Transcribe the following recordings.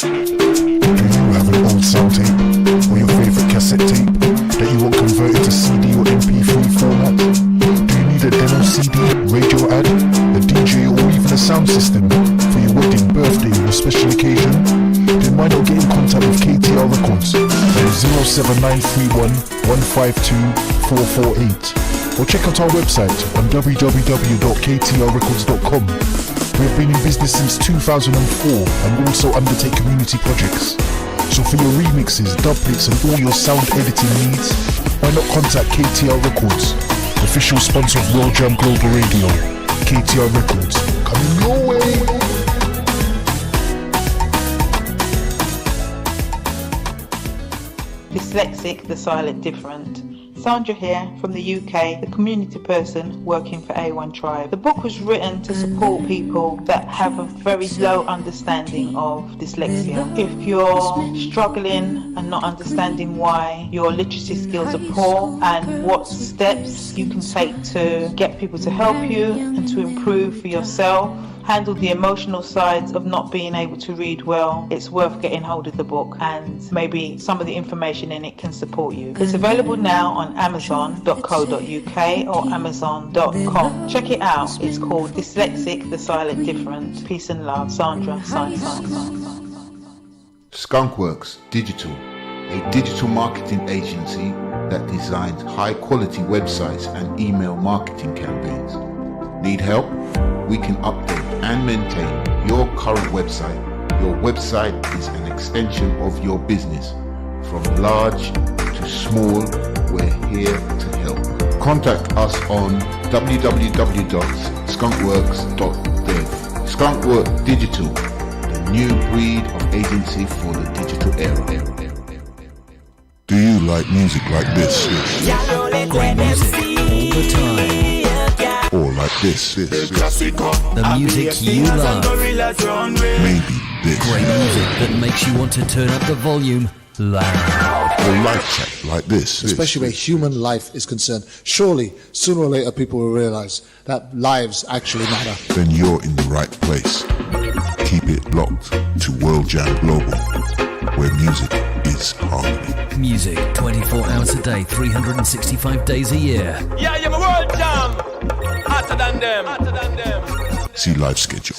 Do you have an old sound tape or your favourite cassette tape that you want converted to CD or MP3 format? Do you need a demo CD, radio ad, a DJ or even a sound system for your wedding, birthday or special occasion? Then why not get in contact with KTR Records on 07931 152 448 or check out our website on www.ktrrecords.com. We have been in business since 2004 and also undertake community projects. So for your remixes, dublets and all your sound editing needs, why not contact KTR Records, official sponsor of World Jam Global Radio. KTR Records, coming your way! Dyslexic, the silent different. Sandra here from the UK, the community person working for A1 Tribe. The book was written to support people that have a very low understanding of dyslexia. If you're struggling and not understanding why your literacy skills are poor and what steps you can take to get people to help you and to improve for yourself, handle the emotional sides of not being able to read well, it's worth getting hold of the book, and maybe some of the information in it can support you. It's available now on amazon.co.uk or amazon.com. Check it out. It's called Dyslexic, the Silent Different. Peace and love. Sandra. Skunkworks Digital, a digital marketing agency that designs high quality websites and email marketing campaigns. Need help? We can update and maintain your current website. Your website is an extension of your business. From large to small, we're here to help. Contact us on www.skunkworks.dev. Skunkwork Digital, the new breed of agency for the digital era. Do you like music like this? Great music all the time. Or like this? The music you love. Maybe this. Great music that makes you want to turn up the volume loud. Or life check like this. Especially where human life is concerned. Surely, sooner or later, people will realize that lives actually matter. Then you're in the right place. Keep it locked to World Jam Global, where music is harmony. Music 24 hours a day, 365 days a year. Yeah, you're my World Jam. Hotter than them. See live schedule.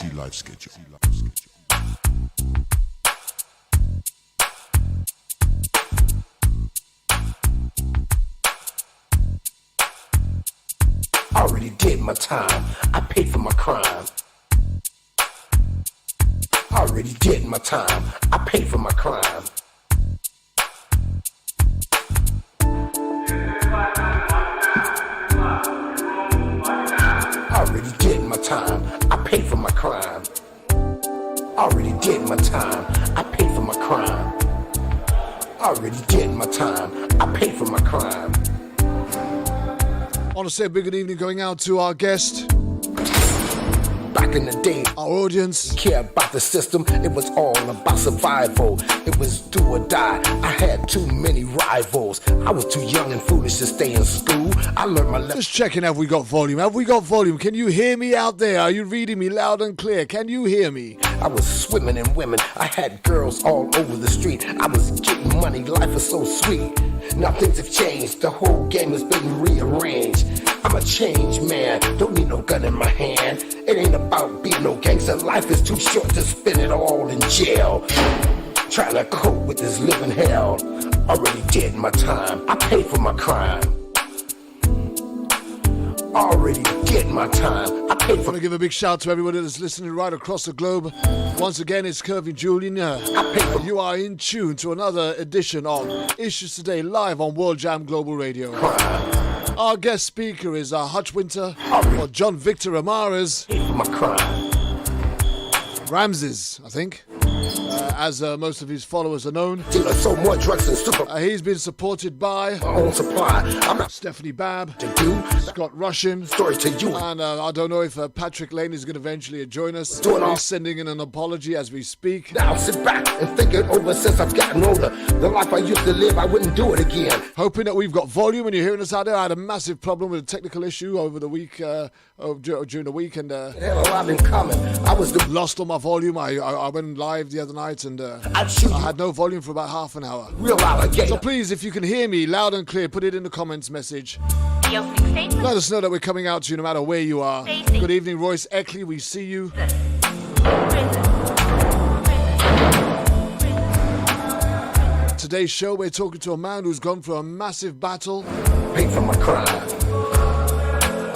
I already did my time. I paid for my crime. I already did my time. I paid for my crime. I already did my time. I paid for my crime. I already did my time. I paid for my crime. I already did my time. I paid for my crime. I want to say a big good evening going out to our guest. Back in the day, our audience care about the system. It was all about survival. It was do or die. I had too many rivals. I was too young and foolish to stay in school. I learned my lesson. Just checking, have we got volume? Can you hear me out there? Are you reading me loud and clear? Can you hear me? I was swimming in women. I had girls all over the street. I was getting money. Life was so sweet. Now things have changed. The whole game has been rearranged. I'm a changed man. Don't need no gun in my hand. It ain't about being no gangster. Life is too short to spend it all in jail. Trying to cope with this living hell. Already did my time. I paid for my crime. Already did my time. I paid for. I want to give a big shout to everybody that's listening right across the globe. Once again, it's Kervin Julien. You are in tune to another edition of Issues Today live on World Jam Global Radio. Crime. Our guest speaker is Hutch Winter or John Victor Amares. My crime. Ramses, I think, as most of his followers are known. So more drugs and super. He's been supported by my own supply. I'm not Stephanie Babb, to do. Scott Russian, Story to you. And I don't know if Patrick Lane is going to eventually join us. He's sending in an apology as we speak. Now sit back and think it over since I've gotten older. The life I used to live, I wouldn't do it again. Hoping that we've got volume and you're hearing us out there. I had a massive problem with a technical issue over the week, during the week, and hell, I've been coming. I was lost all my volume. I went live the other night and I'd shoot I you. had no volume for about half an hour. Real alligator. So please, if you can hear me loud and clear, put it in the comments message. The opening statement. Let us know that we're coming out to you no matter where you are. Stacey. Good evening, Royce Eckley. We see you. Today's show, we're talking to a man who's gone through a massive battle. Pay for my crime.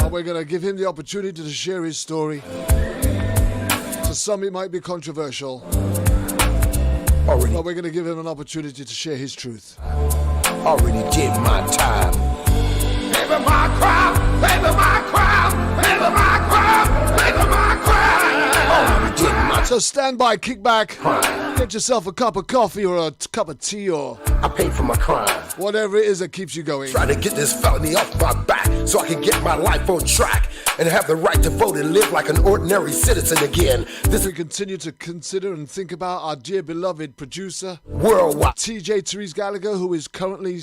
And we're going to give him the opportunity to share his story. To some, it might be controversial. Already, But we're going to give him an opportunity to share his truth. already did my time. Pay for my crime. Pay for my crime. Pay for my crime. Pay for my crime. Already did my So stand by, kick back, crime. get yourself a cup of coffee or a cup of tea or I paid for my crime. whatever it is that keeps you going. Try to get this felony off my back so I can get my life on track and have the right to vote and live like an ordinary citizen again. This We is continue to consider and think about our dear beloved producer, worldwide. TJ Therese Gallagher, who is currently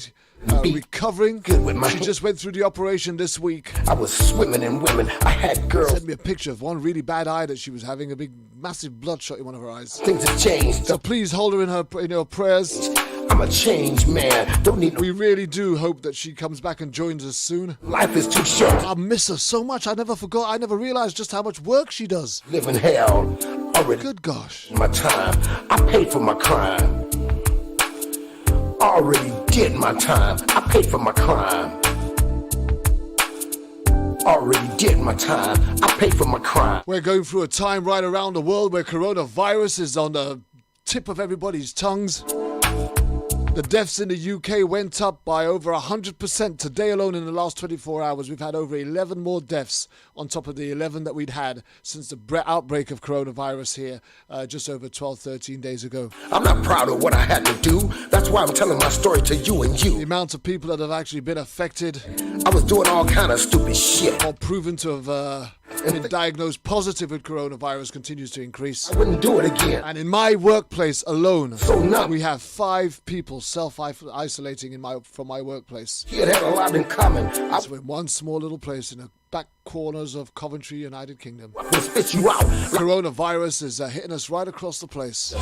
recovering. Good with my She just went through the operation this week. I was swimming in women. I had girls. Sent me a picture of one really bad eye that she was having, a big, massive bloodshot in one of her eyes. Things have changed. So please hold her in your prayers. I'm a changed man. Don't need We really do hope that she comes back and joins us soon. life is too short. I miss her so much. I never realized just how much work she does. Live in hell. Already Good gosh. my time. I paid for my crime. Already did my time. I paid for my crime. Already did my time. I paid for my crime. We're going through a time right around the world where coronavirus is on the tip of everybody's tongues. The deaths in the UK went up by over 100%. Today alone in the last 24 hours, we've had over 11 more deaths on top of the 11 that we'd had since the outbreak of coronavirus here just over 12, 13 days ago. I'm not proud of what I had to do. That's why I'm telling my story to you and The you. amount of people that have actually been affected I was doing all kind of stupid shit. or proven to have been diagnosed positive with coronavirus continues to increase. I wouldn't do it again. And in my workplace alone, So now we have 5 people self-isolating from my workplace. he had a lot in common. I So in one small little place in the back corners of Coventry, United Kingdom. would spit you out. Coronavirus is hitting us right across the place.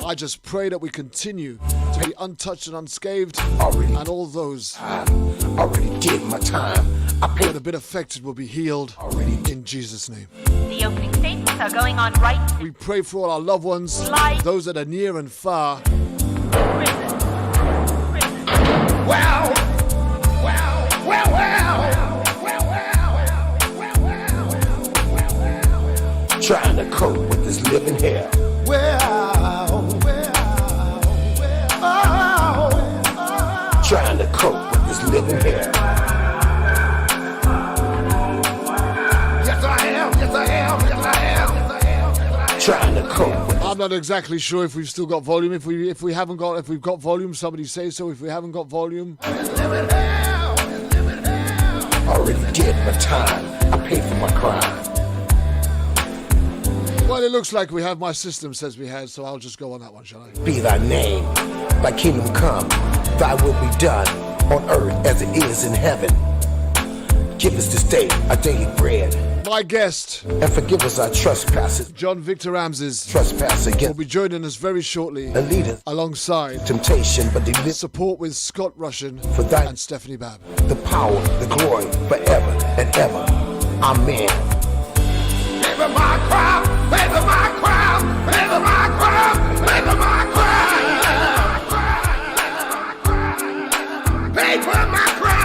I just pray that we continue to be untouched and unscathed, Already, and all those I already did my time. I that paid have been affected will be healed already. in Jesus' name. The opening statements are going on right We pray for all our loved ones, Life. those that are near and far. prison. Well, well, well, well, well, well, well, well. Trying to cope with this living hell. Trying to cope with this living hell. Yes, I am. Yes, I am. Yes, I am. Yes, I am. Yes, I am. Trying to cope with. I'm not exactly sure if we've still got volume. If we've got volume, somebody say so. If we haven't got volume, Already did my time. I paid for my crime. well, it looks like we have. My system says we had, so I'll just go on that one, shall I? Be thy name, thy kingdom come, thy will be done on earth as it is in heaven. Give us this day our daily bread, My guest, and forgive us our trespasses. John Victor Ramses, Trespass will against be joining us very shortly and lead us alongside temptation, but deliver support with Scott Russian for thine and Stephanie Babb. the power, the glory, forever and ever. Amen. Pay for my crime, pay for my crime, pay for my crime, pay for my crime, pay for my crime.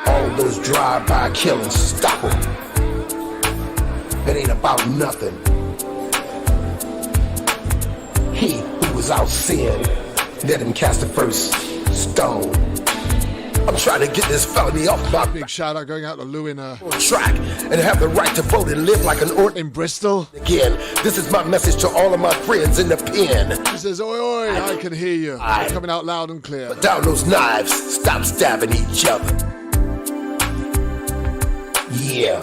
All those drive-by killings, stop them. It ain't about nothing. He who was out sin, let him cast the first stone. I'm trying to get this felony off my Big shout out going out to Lou in track and have the right to vote and live like an ordinary. Bristol. Again, this is my message to all of my friends in the pen. He says, oi, oi, I can hear you. You're coming out loud and clear. Put down those knives, stop stabbing each other. Yeah.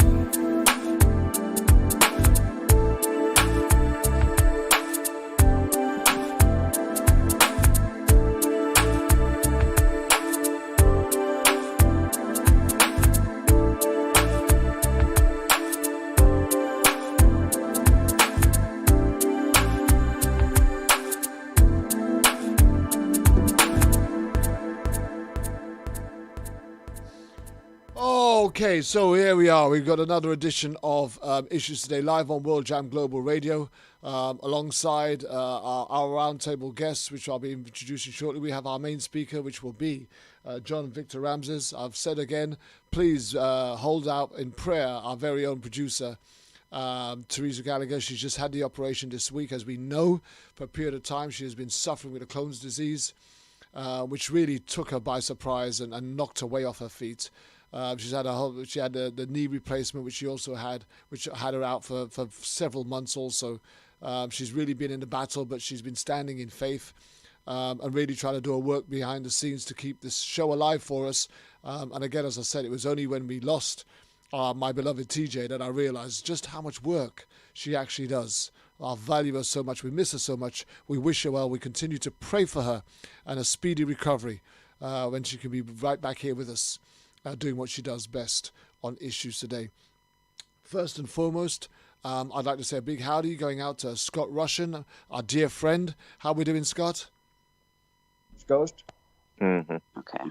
Okay, so here we are. We've got another edition of Issues Today live on World Jam Global Radio. Alongside our roundtable guests, which I'll be introducing shortly, we have our main speaker, which will be John Victor Ramses. I've said again, please hold out in prayer our very own producer, Teresa Gallagher. She's just had the operation this week. As we know, for a period of time, she has been suffering with a Crohn's disease, which really took her by surprise and knocked her way off her feet. She had the knee replacement, which she also had, which had her out for several months also. She's really been in the battle, but she's been standing in faith and really trying to do a work behind the scenes to keep this show alive for us. And again, as I said, it was only when we lost my beloved TJ that I realized just how much work she actually does. I value her so much. We miss her so much. We wish her well. We continue to pray for her and a speedy recovery when she can be right back here with us, doing what she does best on Issues Today. First and foremost, I'd like to say a big howdy going out to Scott Russian, our dear friend. How are we doing, Scott? Ghost? Mm-hmm. Okay.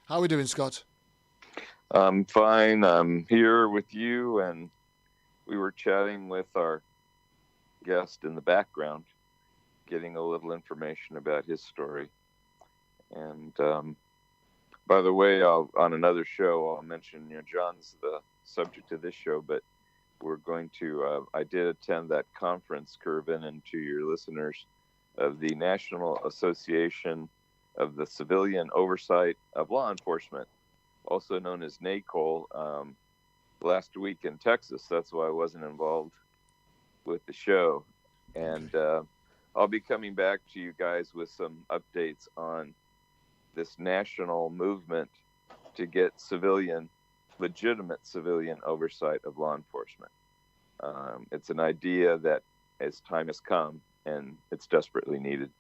How are we doing, Scott? I'm fine. I'm here with you, and we were chatting with our guest in the background, getting a little information about his story. And by the way, on another show, I'll mention, John's the subject of this show, but we're going to, I did attend that conference, Kervin, and to your listeners, of the National Association of the Civilian Oversight of Law Enforcement, also known as NACOL, last week in Texas. That's why I wasn't involved with the show. And I'll be coming back to you guys with some updates on this national movement to get legitimate civilian oversight of law enforcement. It's an idea that as time has come, and it's desperately needed.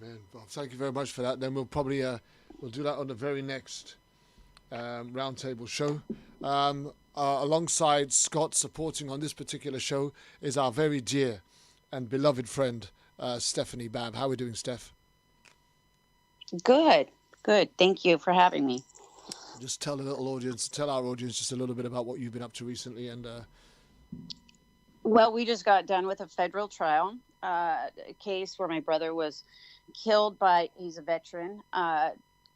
Amen. Well, thank you very much for that. Then we'll probably we'll do that on the very next roundtable show. Alongside Scott, supporting on this particular show, is our very dear and beloved friend, Stephanie Babb. How are we doing, Steph? Good. Thank you for having me. Just tell our audience just a little bit about what you've been up to recently. And Well, we just got done with a federal trial, a case where my brother was killed he's a veteran,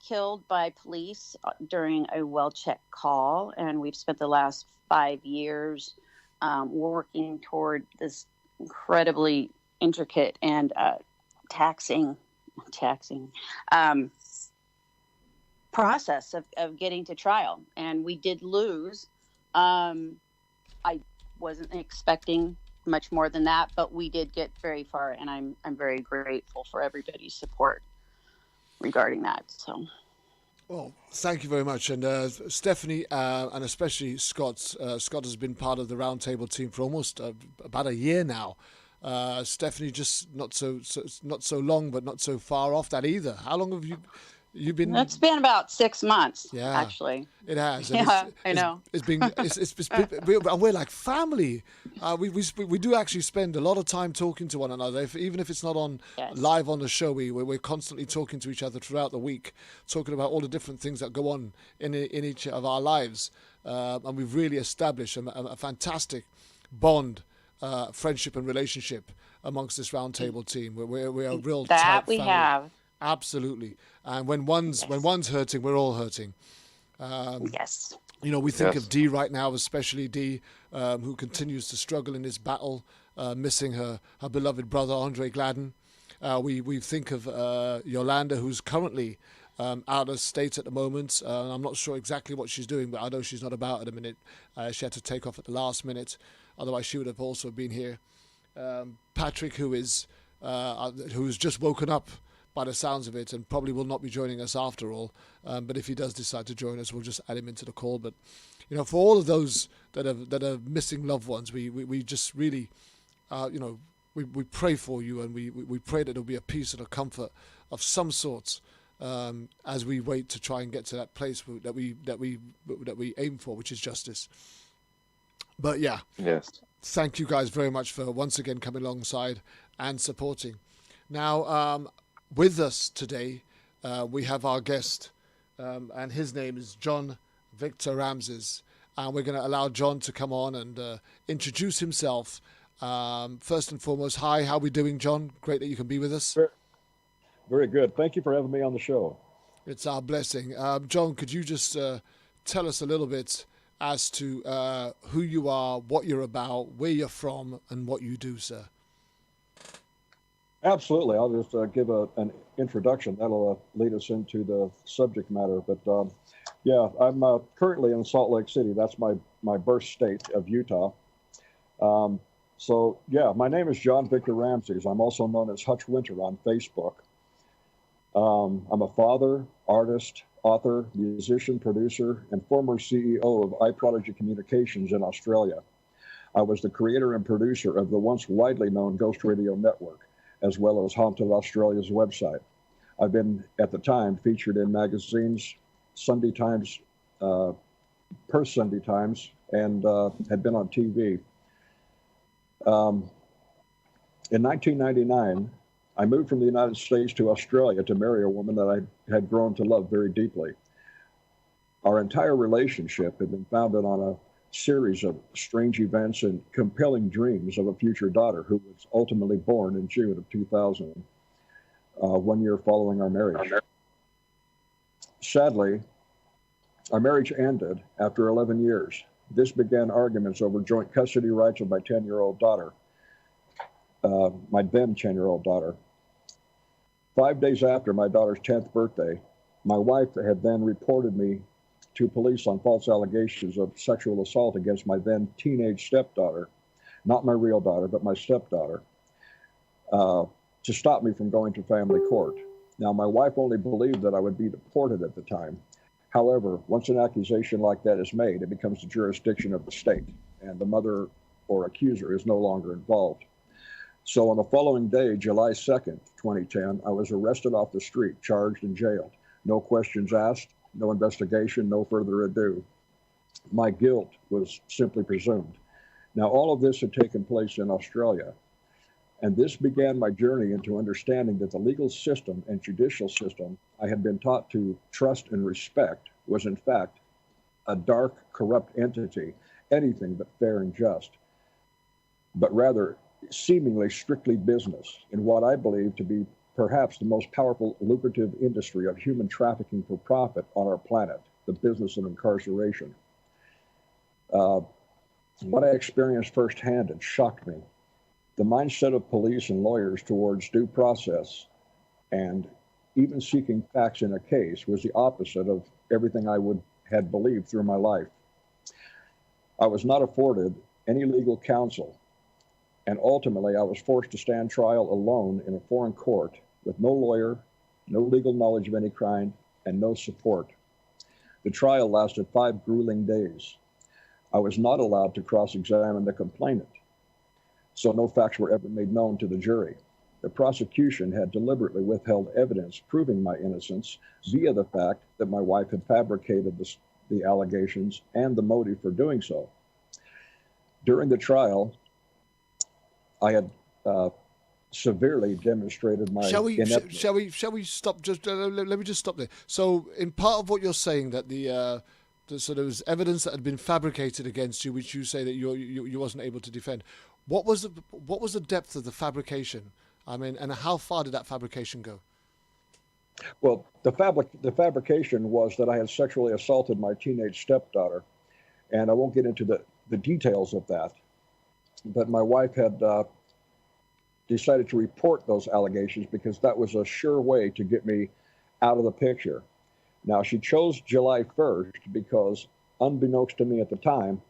killed by police during a well-checked call. And we've spent the last 5 years working toward this incredibly intricate and taxing process of getting to trial. And we did lose. I wasn't expecting much more than that, but we did get very far, and I'm very grateful for everybody's support regarding that. So, well, thank you very much. And Stephanie, and especially Scott. Scott has been part of the roundtable team for almost about a year now. Stephanie, just not so long, but not so far off that either. How long have you been? It's been about 6 months. Yeah, actually. It has. Yeah, I know. It's been. We're like family. We do actually spend a lot of time talking to one another. Even if it's not on live on the show, we're constantly talking to each other throughout the week, talking about all the different things that go on in each of our lives, and we've really established a fantastic bond. Friendship and relationship amongst this roundtable team. We're a real that tight we family. have Absolutely, and when one's hurting, we're all hurting. Yes. We think of Dee right now, especially Dee, who continues to struggle in this battle, missing her beloved brother Andre Gladden. We think of Yolanda, who's currently out of state at the moment. I'm not sure exactly what she's doing, but I know she's not about at the minute. She had to take off at the last minute. Otherwise, she would have also been here. Patrick, who's just woken up by the sounds of it, and probably will not be joining us after all. But if he does decide to join us, we'll just add him into the call. But for all of those that are missing loved ones, we just really, we pray for you, and we pray that there'll be a peace and a comfort of some sorts as we wait to try and get to that place that we aim for, which is justice. But yeah, yes. Thank you guys very much for once again coming alongside and supporting. Now, with us today, we have our guest, and his name is John Victor Ramses. And we're going to allow John to come on and introduce himself. First and foremost, hi, how are we doing, John? Great that you can be with us. Very good. Thank you for having me on the show. It's our blessing. John, could you just tell us a little bit as to who you are, what you're about, where you're from, and what you do, sir? Absolutely. I'll just give an introduction. That'll lead us into the subject matter. But yeah, I'm currently in Salt Lake City. That's my birth state of Utah. So yeah, my name is John Victor Ramses. I'm also known as Hutch Winter on Facebook. I'm a father, artist, author, musician, producer, and former CEO of iProdigy Communications in Australia. I was the creator and producer of the once widely known Ghost Radio Network, as well as Haunted Australia's website. I've been, at the time, featured in magazines, Sunday Times, Perth Sunday Times, and had been on TV. In 1999, I moved from the United States to Australia to marry a woman that I had grown to love very deeply. Our entire relationship had been founded on a series of strange events and compelling dreams of a future daughter who was ultimately born in June of 2000, 1 year following our marriage. Sadly, our marriage ended after 11 years. This began arguments over joint custody rights of my 10-year-old daughter, my then 10-year-old daughter. 5 days after my daughter's 10th birthday, my wife had then reported me to police on false allegations of sexual assault against my then teenage stepdaughter, not my real daughter, but my stepdaughter, to stop me from going to family court. Now, my wife only believed that I would be deported at the time. However, once an accusation like that is made, it becomes the jurisdiction of the state, and the mother or accuser is no longer involved. So on the following day, July 2nd, 2010, I was arrested off the street, charged and jailed. No questions asked, no investigation, no further ado. My guilt was simply presumed. Now, all of this had taken place in Australia, and this began my journey into understanding that the legal system and judicial system I had been taught to trust and respect was in fact a dark, corrupt entity, anything but fair and just, but rather seemingly strictly business in what I believe to be perhaps the most powerful, lucrative industry of human trafficking for profit on our planet, the business of incarceration. What I experienced firsthand had shocked me. The mindset of police and lawyers towards due process and even seeking facts in a case was the opposite of everything I had believed through my life. I was not afforded any legal counsel, and ultimately I was forced to stand trial alone in a foreign court with no lawyer, no legal knowledge of any kind, and no support. The trial lasted 5 grueling days. I was not allowed to cross-examine the complainant, so no facts were ever made known to the jury. The prosecution had deliberately withheld evidence proving my innocence via the fact that my wife had fabricated the allegations and the motive for doing so. During the trial, I had severely demonstrated my ineptness. Shall we stop? Just let me just stop there. So, in part of what you're saying, that so there was evidence that had been fabricated against you, which you say that you wasn't able to defend. What was the depth of the fabrication? I mean, and how far did that fabrication go? Well, the fabrication was that I had sexually assaulted my teenage stepdaughter, and I won't get into the details of that. But my wife had decided to report those allegations because that was a sure way to get me out of the picture. Now, she chose July 1st because, unbeknownst to me at the time,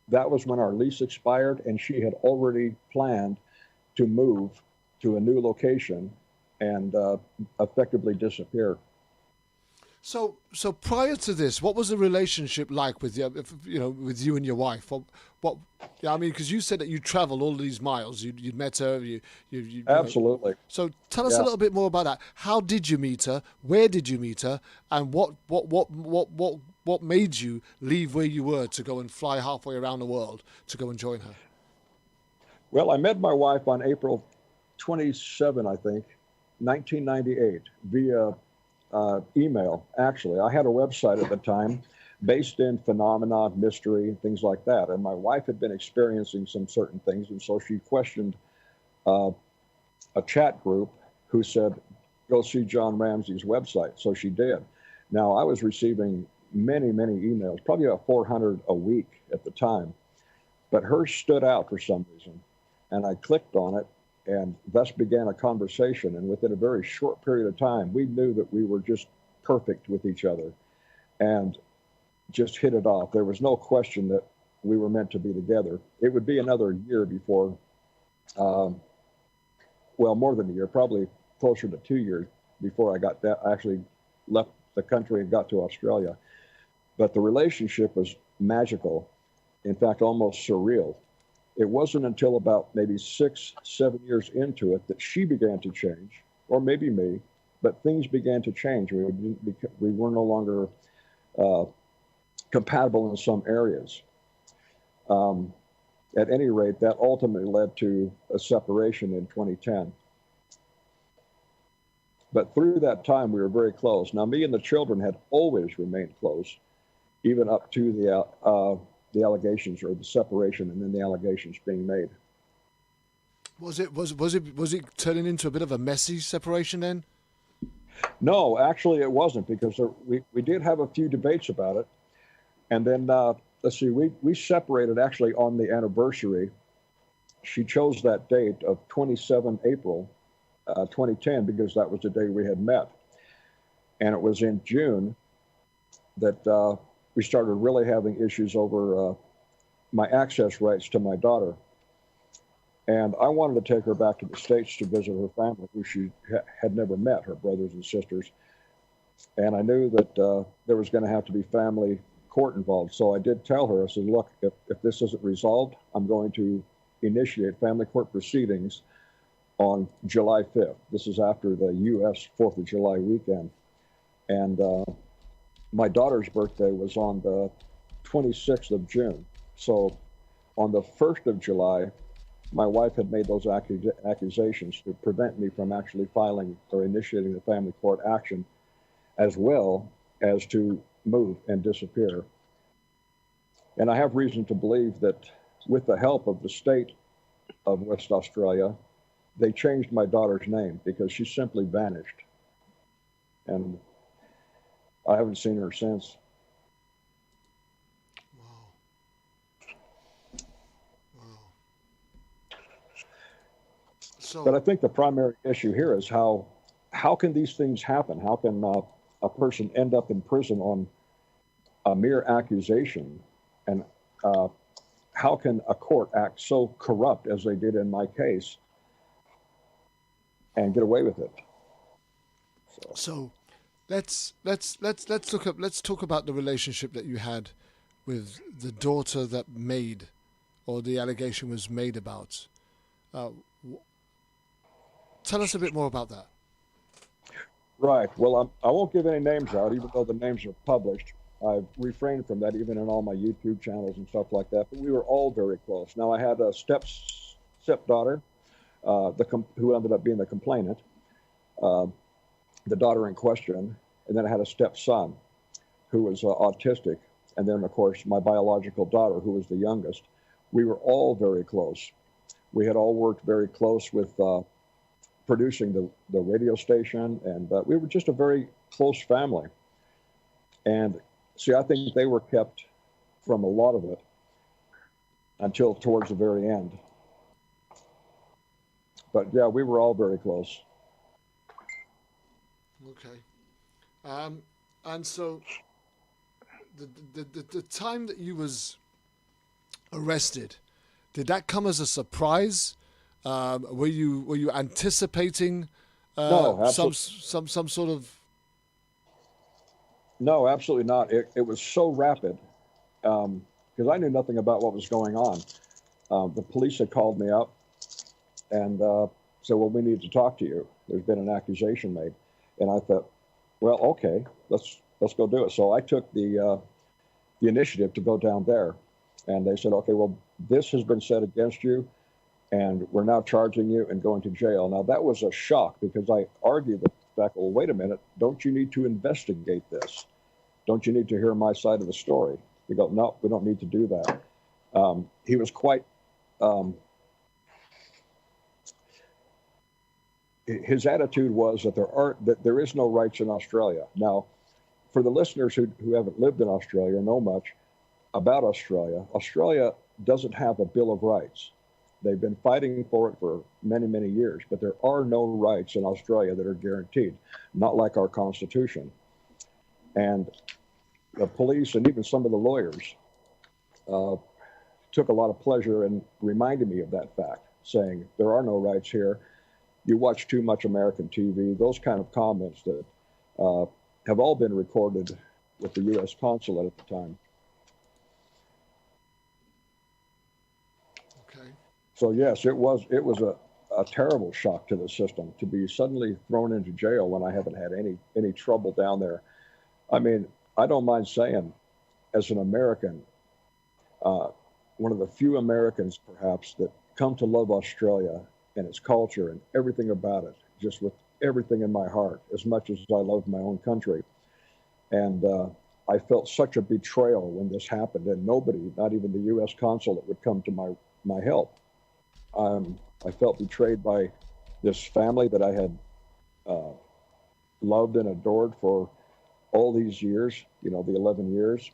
that was when our lease expired, and she had already planned to move to a new location and effectively disappear. So prior to this, what was the relationship like with with you and your wife? What? Yeah, I mean, because you said that you traveled all these miles. You'd met her. You Absolutely. So tell us a little bit more about that. How did you meet her? Where did you meet her? And what made you leave where you were to go and fly halfway around the world to go and join her? Well, I met my wife on April 27, I think, 1998, via email. Actually, I had a website at the time based in phenomena, mystery, things like that. And my wife had been experiencing some certain things, and so she questioned a chat group who said, go see John Ramsey's website. So she did. Now, I was receiving many, many emails, probably about 400 a week at the time, but hers stood out for some reason. And I clicked on it, and thus began a conversation. And within a very short period of time, we knew that we were just perfect with each other and just hit it off. There was no question that we were meant to be together. It would be another year before, well, more than a year, probably closer to 2 years before I actually left the country and got to Australia. But the relationship was magical, in fact, almost surreal. It wasn't until about maybe 6, 7 years into it that she began to change, or maybe me, but things began to change. We were no longer compatible in some areas. At any rate, that ultimately led to a separation in 2010. But through that time, we were very close. Now, me and the children had always remained close, even up to the allegations, or the separation, and then the allegations being made. Was it turning into a bit of a messy separation then? No, actually it wasn't, because we did have a few debates about it. And then, let's see, we separated actually on the anniversary. She chose that date of 27 April 2010, because that was the day we had met. And it was in June that we started really having issues over my access rights to my daughter. And I wanted to take her back to the States to visit her family, who she had never met, her brothers and sisters. And I knew that there was going to have to be family court involved. So I did tell her, I said, look, if this isn't resolved, I'm going to initiate family court proceedings on July 5th. This is after the U.S. 4th of July weekend. And my daughter's birthday was on the 26th of June. So on the 1st of July, my wife had made those accusations to prevent me from actually filing or initiating the family court action, as well as to move and disappear. And I have reason to believe that with the help of the state of West Australia, they changed my daughter's name, because she simply vanished. And I haven't seen her since. So, but I think the primary issue here is how can these things happen? How can a person end up in prison on a mere accusation? And how can a court act so corrupt as they did in my case and get away with it? So let's talk about the relationship that you had with the daughter that made, or the allegation was made about. Tell us a bit more about that. Right. Well, I won't give any names out, even though the names are published. I've refrained from that, even in all my YouTube channels and stuff like that. But we were all very close. Now, I had a stepdaughter, who ended up being the complainant, the daughter in question, and then I had a stepson who was autistic, and then, of course, my biological daughter, who was the youngest. We were all very close. We had all worked very close with producing the radio station, and we were just a very close family. And see, I think they were kept from a lot of it until towards the very end. But yeah, we were all very close. Okay. And so the time that you was arrested, did that come as a surprise? Were you anticipating No, some sort of? No, absolutely not. It was so rapid, because I knew nothing about what was going on. The police had called me up and said, well, we need to talk to you. There's been an accusation made. And I thought, well, okay, let's go do it. So I took the initiative to go down there. And they said, okay, well, this has been said against you, and we're now charging you and going to jail. Now, that was a shock, because I argued the fact, well, wait a minute, don't you need to investigate this? don't you need to hear my side of the story? We go, no, we don't need to do that. He was quite, his attitude was that there is no rights in Australia. Now, for the listeners who haven't lived in Australia or know much about Australia, Australia doesn't have a Bill of Rights. They've been fighting for it for many, many years, but there are no rights in Australia that are guaranteed, not like our Constitution. And the police and even some of the lawyers took a lot of pleasure in reminding me of that fact, saying there are no rights here. You watch too much American TV. Those kind of comments that have all been recorded with the U.S. consulate at the time. Okay. So yes, it was a terrible shock to the system to be suddenly thrown into jail when I haven't had any trouble down there. I mean, I don't mind saying, as an American, one of the few Americans perhaps that come to love Australia and its culture and everything about it, just with everything in my heart, as much as I love my own country. And I felt such a betrayal when this happened, and nobody, not even the U.S. consulate, would come to my help. I felt betrayed by this family that I had loved and adored for all these years, the 11 years.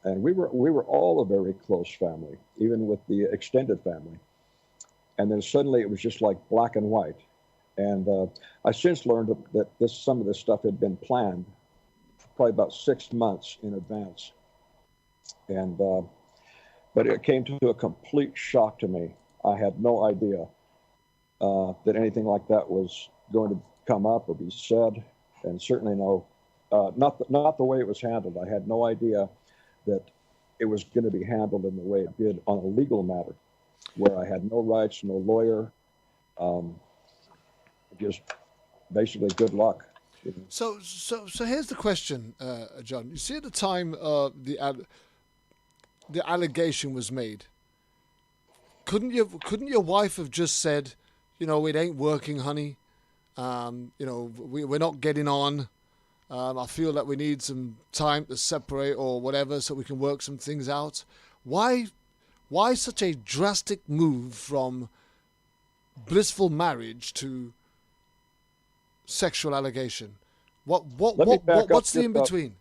And we were all a very close family, even with the extended family. And then suddenly it was just like black and white. And I since learned that some of this stuff had been planned probably about 6 months in advance. And but it came to a complete shock to me. I had no idea that anything like that was going to come up or be said, and certainly not the way it was handled. I had no idea that it was going to be handled in the way it did on a legal matter, where I had no rights, no lawyer, just basically good luck. So here's the question, John. You see, at the time the allegation was made, couldn't your wife have just said, it ain't working, honey. We're not getting on. I feel that we need some time to separate or whatever, so we can work some things out. Why such a drastic move from blissful marriage to sexual allegation? What's the in between?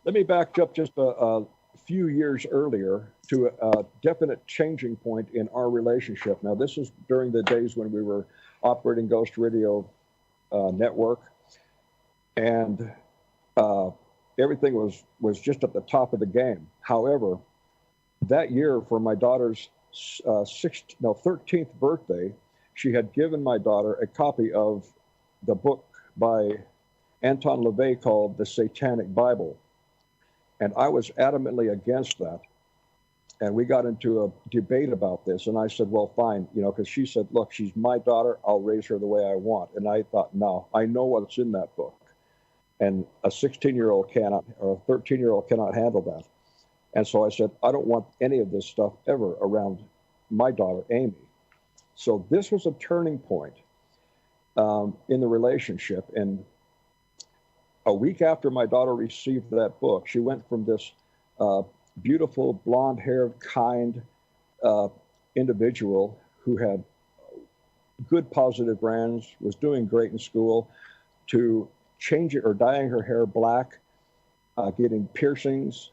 Let me back up just a few years earlier to a definite changing point in our relationship. Now, this is during the days when we were operating Ghost Radio Network, and everything was just at the top of the game. However, that year, for my daughter's 13th birthday, she had given my daughter a copy of the book by Anton LaVey called The Satanic Bible. And I was adamantly against that. And we got into a debate about this. And I said, well, fine, because she said, look, she's my daughter. I'll raise her the way I want. And I thought, no, I know what's in that book. And a 16-year-old cannot, or a 13-year-old cannot handle that. And so I said, I don't want any of this stuff ever around my daughter, Amy. So this was a turning point in the relationship. And a week after my daughter received that book, she went from this beautiful, blonde-haired, kind individual who had good positive brands, was doing great in school, to changing or dyeing her hair black, getting piercings,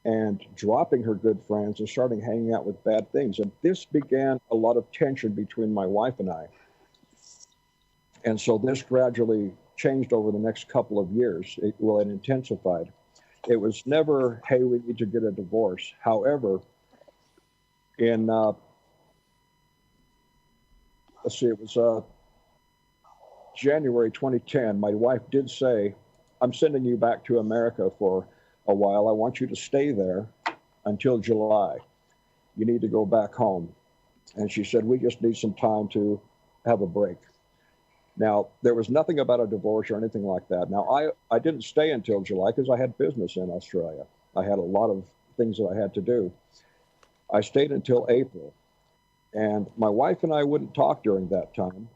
and dropping her good friends and starting hanging out with bad things. And this began a lot of tension between my wife and I. And so this gradually changed over the next couple of years. It intensified. It was never, hey, we need to get a divorce. However, in, it was January 2010, my wife did say, I'm sending you back to America for a while. I want you to stay there until July. You need to go back home. And she said, we just need some time to have a break. Now, there was nothing about a divorce or anything like that. Now, I didn't stay until July because I had business in Australia. I had a lot of things that I had to do. I stayed until April. And my wife and I wouldn't talk during that time,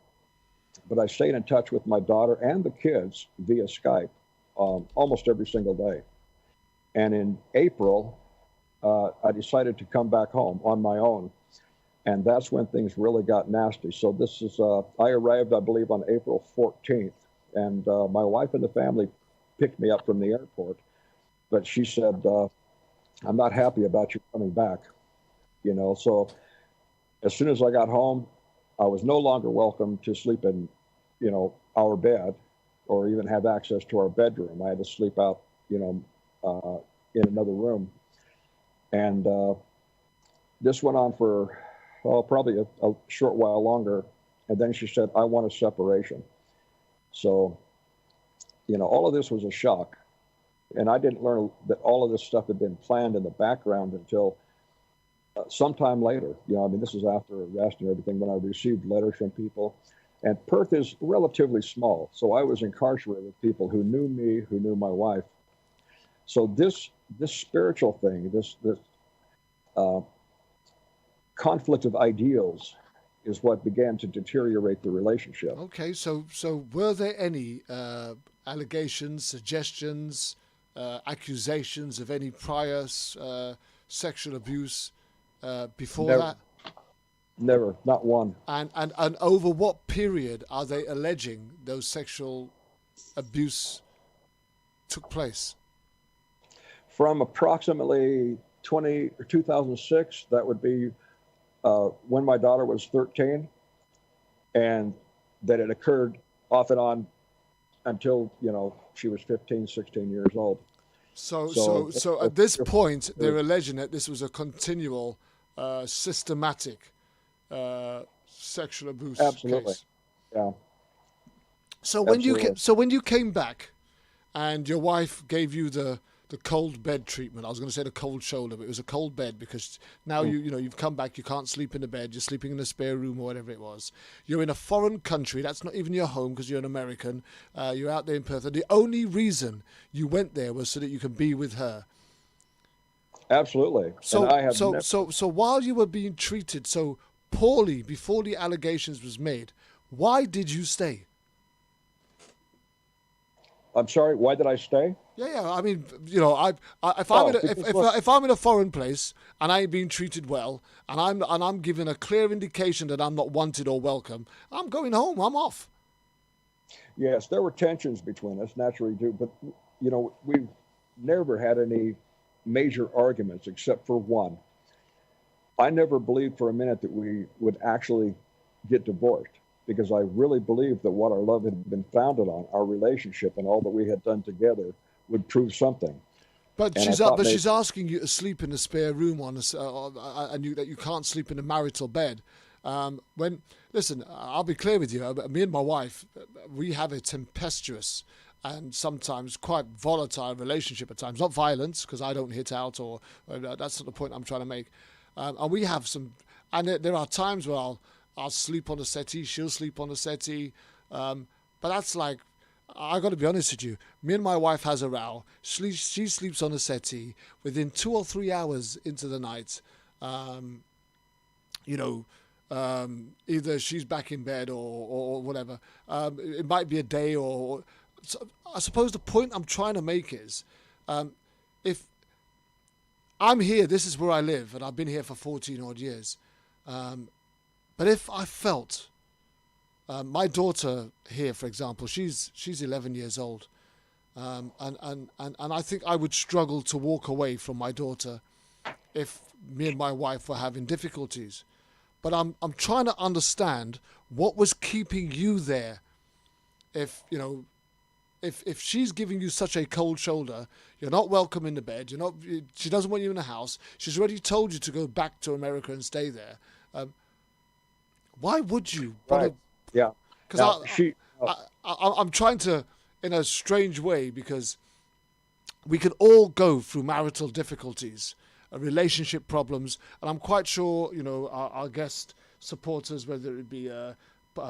but I stayed in touch with my daughter and the kids via Skype almost every single day. And in April, I decided to come back home on my own. And that's when things really got nasty. So this is, I arrived, I believe, on April 14th. And my wife and the family picked me up from the airport. But she said, I'm not happy about you coming back. So as soon as I got home, I was no longer welcome to sleep in, our bed or even have access to our bedroom. I had to sleep out, in another room. And this went on for, probably a short while longer. And then she said, I want a separation. So, all of this was a shock. And I didn't learn that all of this stuff had been planned in the background until sometime later. This is after arrest and everything, when I received letters from people. And Perth is relatively small. So I was incarcerated with people who knew me, who knew my wife. So this spiritual thing, this conflict of ideals is what began to deteriorate the relationship. Okay, so were there any allegations, suggestions, accusations of any prior sexual abuse before that? Never, not one. And over what period are they alleging those sexual abuse took place? From approximately 2006, that would be when my daughter was 13, and that it occurred off and on until, she was 15, 16 years old. So at this point, they're alleging that this was a continual, systematic sexual abuse Absolutely. case. Yeah. So when you came back, and your wife gave you the cold bed treatment, I was going to say the cold shoulder, but it was a cold bed because now you've come back, you can't sleep in the bed, you're sleeping in a spare room or whatever it was. You're in a foreign country, that's not even your home because you're an American. You're out there in Perth, and the only reason you went there was so that you can be with her. Absolutely. So while you were being treated so poorly before the allegations was made, why did you stay? I'm sorry, why did I stay? Yeah. I mean, if I'm in a foreign place and I ain't being treated well, and I'm given a clear indication that I'm not wanted or welcome, I'm going home. I'm off. Yes, there were tensions between us, naturally too, but we've never had any major arguments except for one. I never believed for a minute that we would actually get divorced, because I really believed that what our love had been founded on, our relationship and all that we had done together, would prove something. But she's asking you to sleep in a spare room and that you can't sleep in a marital bed. Listen, I'll be clear with you. Me and my wife, we have a tempestuous and sometimes quite volatile relationship at times. Not violence, because I don't hit out, or that's not the point I'm trying to make. And we have there are times where I'll sleep on the settee, she'll sleep on the settee. But that's like, I got to be honest with you. Me and my wife has a row. She sleeps on the settee. Within 2 or 3 hours into the night, either she's back in bed or whatever. It might be a day or. So I suppose the point I'm trying to make is, if I'm here, this is where I live, and I've been here for 14 odd years. But if I felt, my daughter here, for example, she's 11 years old, and I think I would struggle to walk away from my daughter if me and my wife were having difficulties. But I'm trying to understand what was keeping you there. If she's giving you such a cold shoulder, you're not welcome in the bed. She doesn't want you in the house. She's already told you to go back to America and stay there. Why would you? Right. Yeah. Because I'm trying to, in a strange way, because we can all go through marital difficulties, relationship problems, and I'm quite sure, our guest supporters, whether it be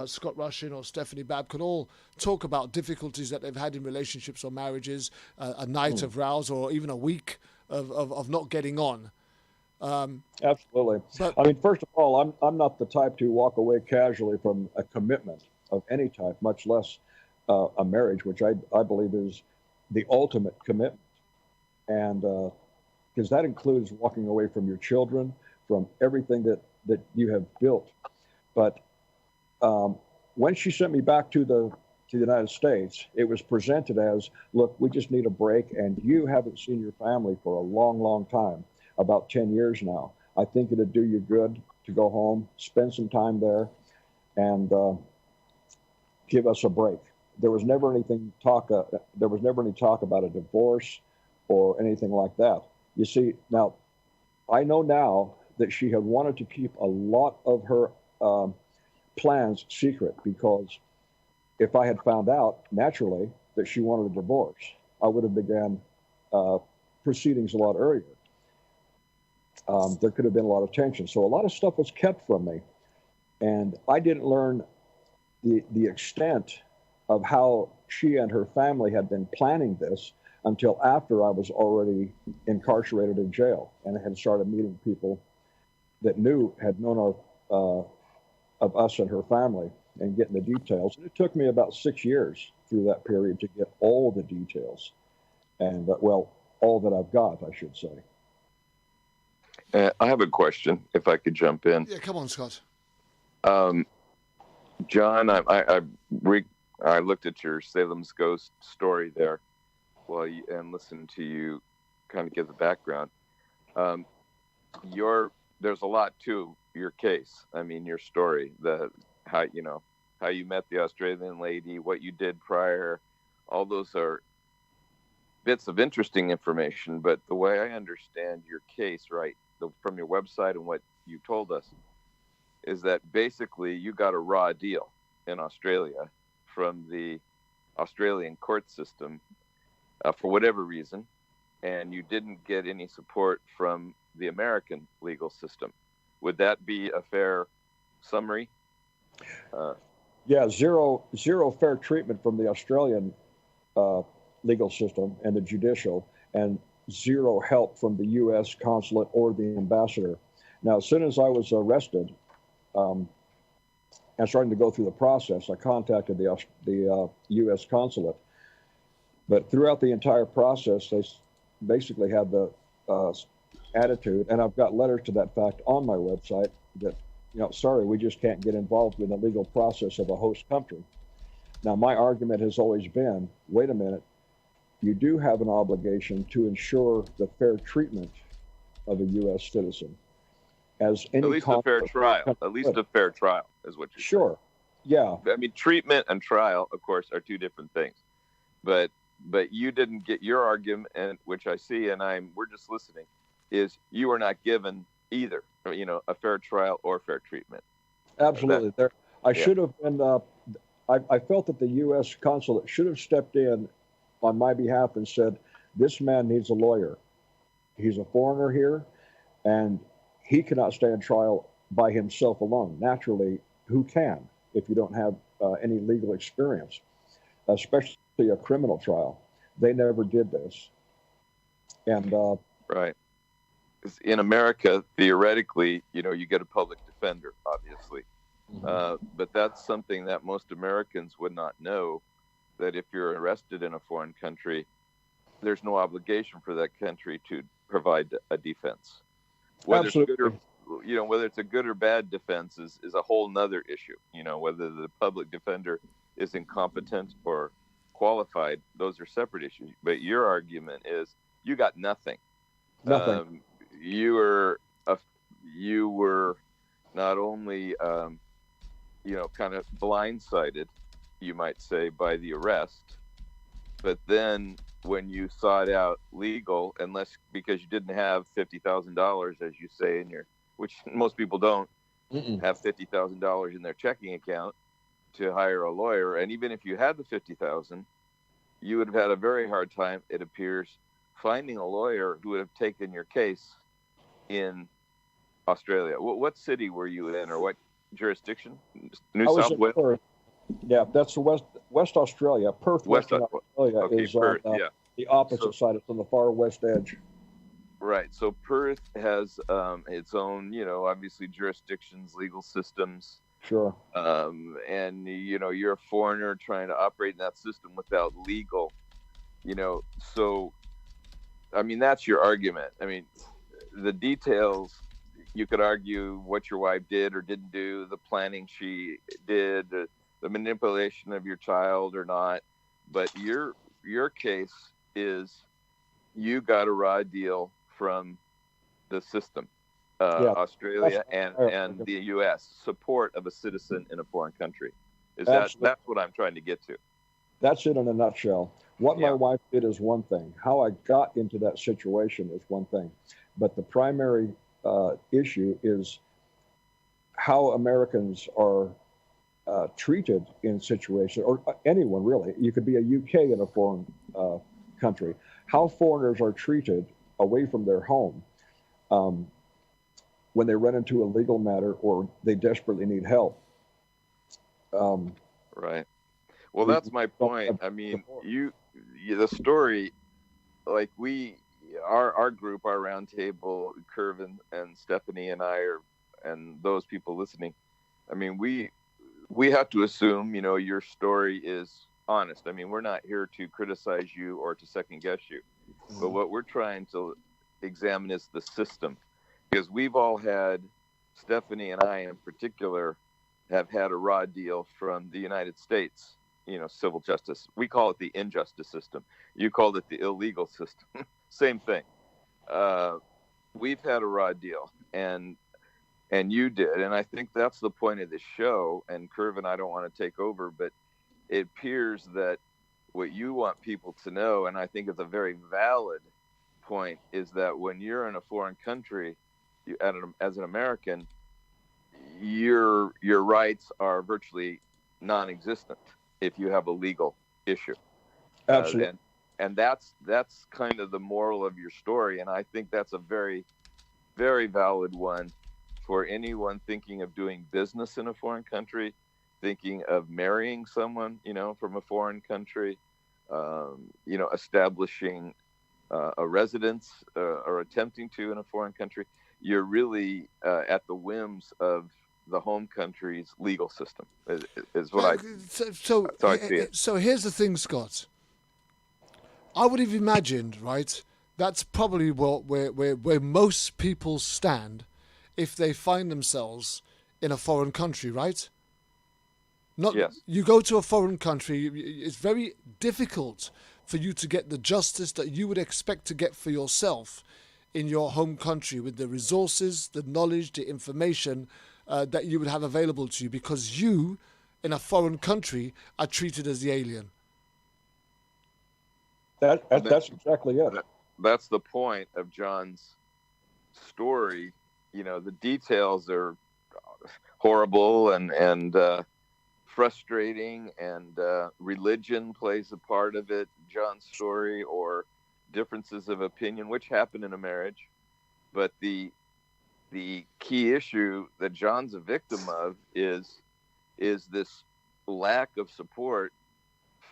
Scott Rushing or Stephanie Babb, can all talk about difficulties that they've had in relationships or marriages, a night of rows or even a week of not getting on. Absolutely. But, first of all, I'm not the type to walk away casually from a commitment of any type, much less a marriage, which I believe is the ultimate commitment. and because that includes walking away from your children, from everything that you have built. But when she sent me back to the United States, it was presented as, look, we just need a break, and you haven't seen your family for a long, long time, about 10 years now. I think it'd do you good to go home, spend some time there, and give us a break. There was never any talk about a divorce or anything like that. You see, now, I know now that she had wanted to keep a lot of her plans secret, because if I had found out, naturally, that she wanted a divorce, I would have began proceedings a lot earlier. There could have been a lot of tension. So a lot of stuff was kept from me. And I didn't learn the extent of how she and her family had been planning this until after I was already incarcerated in jail and had started meeting people that had known of us and her family, and getting the details. And it took me about 6 years through that period to get all the details, and all that I've got, I should say. I have a question, if I could jump in. Yeah, come on, Scott. John, I looked at your Salem's Ghost story there, and listened to you kind of give the background. There's a lot to your case. I mean, your story, how you met the Australian lady, what you did prior, all those are bits of interesting information. But the way I understand your case, right, from your website and what you told us, is that basically you got a raw deal in Australia from the Australian court system for whatever reason, and you didn't get any support from the American legal system. Would that be a fair summary? Yeah, zero fair treatment from the Australian legal system and the judicial, and zero help from the U.S. consulate or the ambassador. Now, as soon as I was arrested and starting to go through the process, I contacted the U.S. consulate. But throughout the entire process, they basically had the attitude, and I've got letters to that fact on my website, that, sorry, we just can't get involved in the legal process of a host country. Now, my argument has always been, wait a minute, you do have an obligation to ensure the fair treatment of a U.S. citizen. As any at least a fair trial. At least a fair trial is what you're Sure. saying. Yeah. I mean, treatment and trial, of course, are two different things. But you didn't get your argument, and which I see, and we're just listening, is you were not given either, a fair trial or fair treatment. Absolutely. Should have been. I felt that the U.S. consulate should have stepped in on my behalf and said, this man needs a lawyer. He's a foreigner here, and he cannot stand trial by himself alone. Naturally, who can if you don't have any legal experience, especially a criminal trial? They never did this. And right. In America, theoretically, you get a public defender, obviously. Mm-hmm. But that's something that most Americans would not know, that if you're arrested in a foreign country, there's no obligation for that country to provide a defense. Whether Absolutely. It's good or, whether it's a good or bad defense is a whole nother issue. Whether the public defender is incompetent or qualified, those are separate issues. But your argument is you got nothing. Nothing. You were not only kind of blindsided, you might say, by the arrest, but then when you sought out legal, because you didn't have $50,000, as you say which most people don't have $50,000 in their checking account to hire a lawyer, and even if you had the $50,000, you would have had a very hard time, it appears, finding a lawyer who would have taken your case in Australia. What city were you in, or what jurisdiction? New South Wales? Perth. Yeah, that's West Australia. Perth, Western Australia is Perth, on the opposite side. It's on the far west edge. Right. So Perth has its own, obviously jurisdictions, legal systems. Sure. And, you're a foreigner trying to operate in that system without legal, so I mean, that's your argument. I mean, the details, you could argue what your wife did or didn't do, the planning she did, the manipulation of your child or not. But your case is you got a raw deal from the system, Australia and the U.S. support of a citizen in a foreign country. That's what I'm trying to get to. That's it in a nutshell. What my wife did is one thing. How I got into that situation is one thing. But the primary issue is how Americans are treated in situations, or anyone really. You could be a UK in a foreign country. How foreigners are treated away from their home when they run into a legal matter or they desperately need help. Right. Well, that's my point. I mean, the story, like our group, our round table, Kervin and Stephanie and I and those people listening, I mean, we have to assume, your story is honest. I mean, we're not here to criticize you or to second guess you, but what we're trying to examine is the system, because we've all had, Stephanie and I in particular, have had a raw deal from the United States, civil justice. We call it the injustice system. You called it the illegal system. Same thing. We've had a raw deal, and you did. And I think that's the point of the show. And Kervin, I don't want to take over, but it appears that what you want people to know, and I think it's a very valid point, is that when you're in a foreign country, as an American, your rights are virtually non-existent if you have a legal issue. Absolutely. And that's kind of the moral of your story, and I think that's a very, very valid one for anyone thinking of doing business in a foreign country, thinking of marrying someone, from a foreign country, establishing a residence or attempting to in a foreign country. You're really at the whims of the home country's legal system, is what I see it. So here's the thing, Scott. I would have imagined, right, that's probably where most people stand if they find themselves in a foreign country, right? Yes. You go to a foreign country, it's very difficult for you to get the justice that you would expect to get for yourself in your home country with the resources, the knowledge, the information that you would have available to you, because you, in a foreign country, are treated as the alien. That's exactly it. That's the point of John's story. The details are horrible and frustrating, and religion plays a part of it, John's story, or differences of opinion, which happen in a marriage. But the key issue that John's a victim of is this lack of support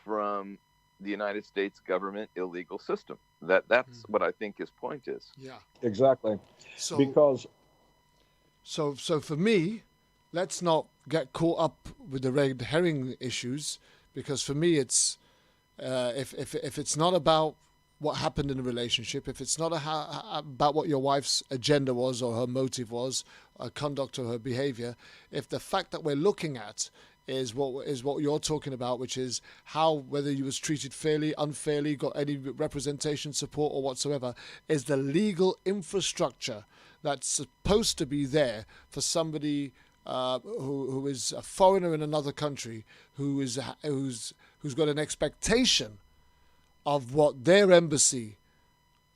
from the United States government illegal system. That's what I think his point is. Yeah, exactly. So for me, let's not get caught up with the red herring issues, because for me it's if it's not about what happened in the relationship, if it's not about what your wife's agenda was or her motive was, her conduct or her behavior, if the fact that we're looking at is what you're talking about, which is whether you was treated fairly, unfairly, got any representation, support or whatsoever, is the legal infrastructure that's supposed to be there for somebody who is a foreigner in another country, who's got an expectation of what their embassy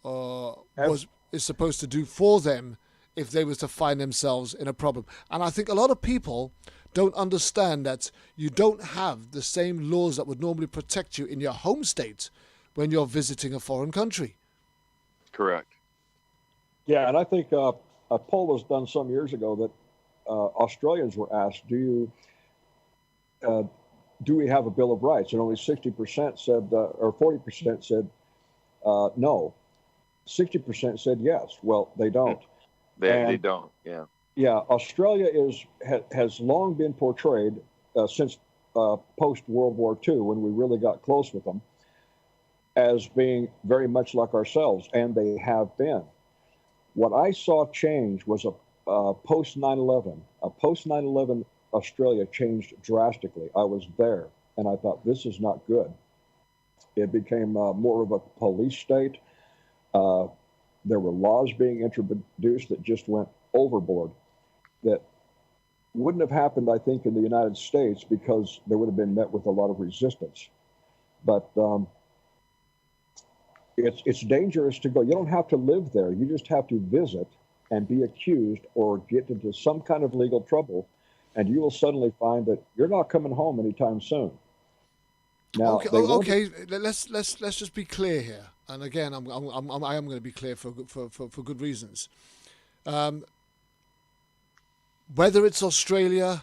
is supposed to do for them if they was to find themselves in a problem. And I think a lot of people don't understand that you don't have the same laws that would normally protect you in your home state when you're visiting a foreign country. Correct. Yeah, and I think a poll was done some years ago that Australians were asked, do we have a Bill of Rights? And only 60% said, or 40% said no. 60% said yes. Well, they don't. They don't, yeah. Yeah, Australia has long been portrayed since post-World War II, when we really got close with them, as being very much like ourselves, and they have been. What I saw change was a post 9/11. A post 9/11 Australia changed drastically. I was there, and I thought, this is not good. It became more of a police state. There were laws being introduced that just went overboard, that wouldn't have happened, I think, in the United States, because they would have been met with a lot of resistance. But it's dangerous to go. You don't have to live there. You just have to visit and be accused or get into some kind of legal trouble, and you will suddenly find that you're not coming home anytime soon. Now, okay. Let's just be clear here. And again, I am going to be clear for good reasons. Whether it's Australia,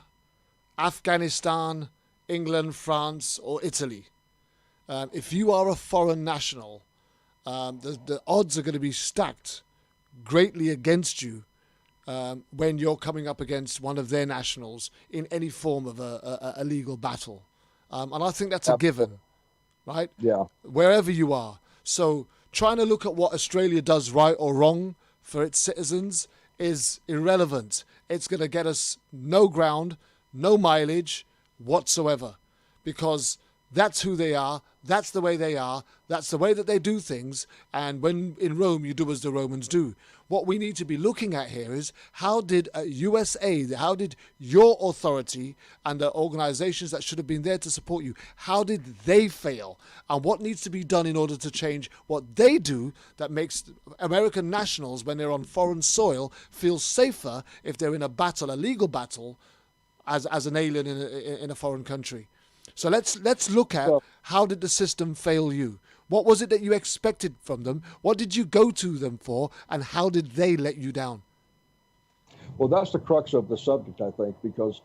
Afghanistan, England, France, or Italy, if you are a foreign national, the odds are going to be stacked greatly against you when you're coming up against one of their nationals in any form of a legal battle. And I think that's a given, right? Yeah. Wherever you are. So trying to look at what Australia does right or wrong for its citizens is irrelevant. It's going to get us no ground, no mileage whatsoever, because that's who they are. That's the way they are. That's the way that they do things. And when in Rome, you do as the Romans do. What we need to be looking at here is, how did USA, how did your authority and the organizations that should have been there to support you, how did they fail? And what needs to be done in order to change what they do that makes American nationals, when they're on foreign soil, feel safer if they're in a battle, a legal battle, as an alien in a foreign country. So let's look at, how did the system fail you? What was it that you expected from them? What did you go to them for? And how did they let you down? Well, that's the crux of the subject, I think, because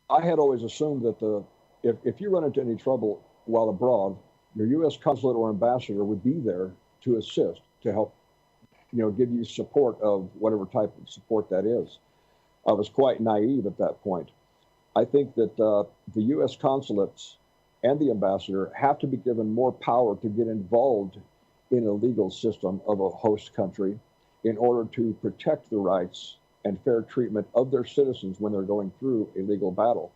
I had always assumed that if you run into any trouble while abroad, your U.S. consulate or ambassador would be there to assist, to help, give you support of whatever type of support that is. I was quite naive at that point. I think that the U.S. consulates and the ambassador have to be given more power to get involved in a legal system of a host country in order to protect the rights and fair treatment of their citizens when they're going through a legal battle.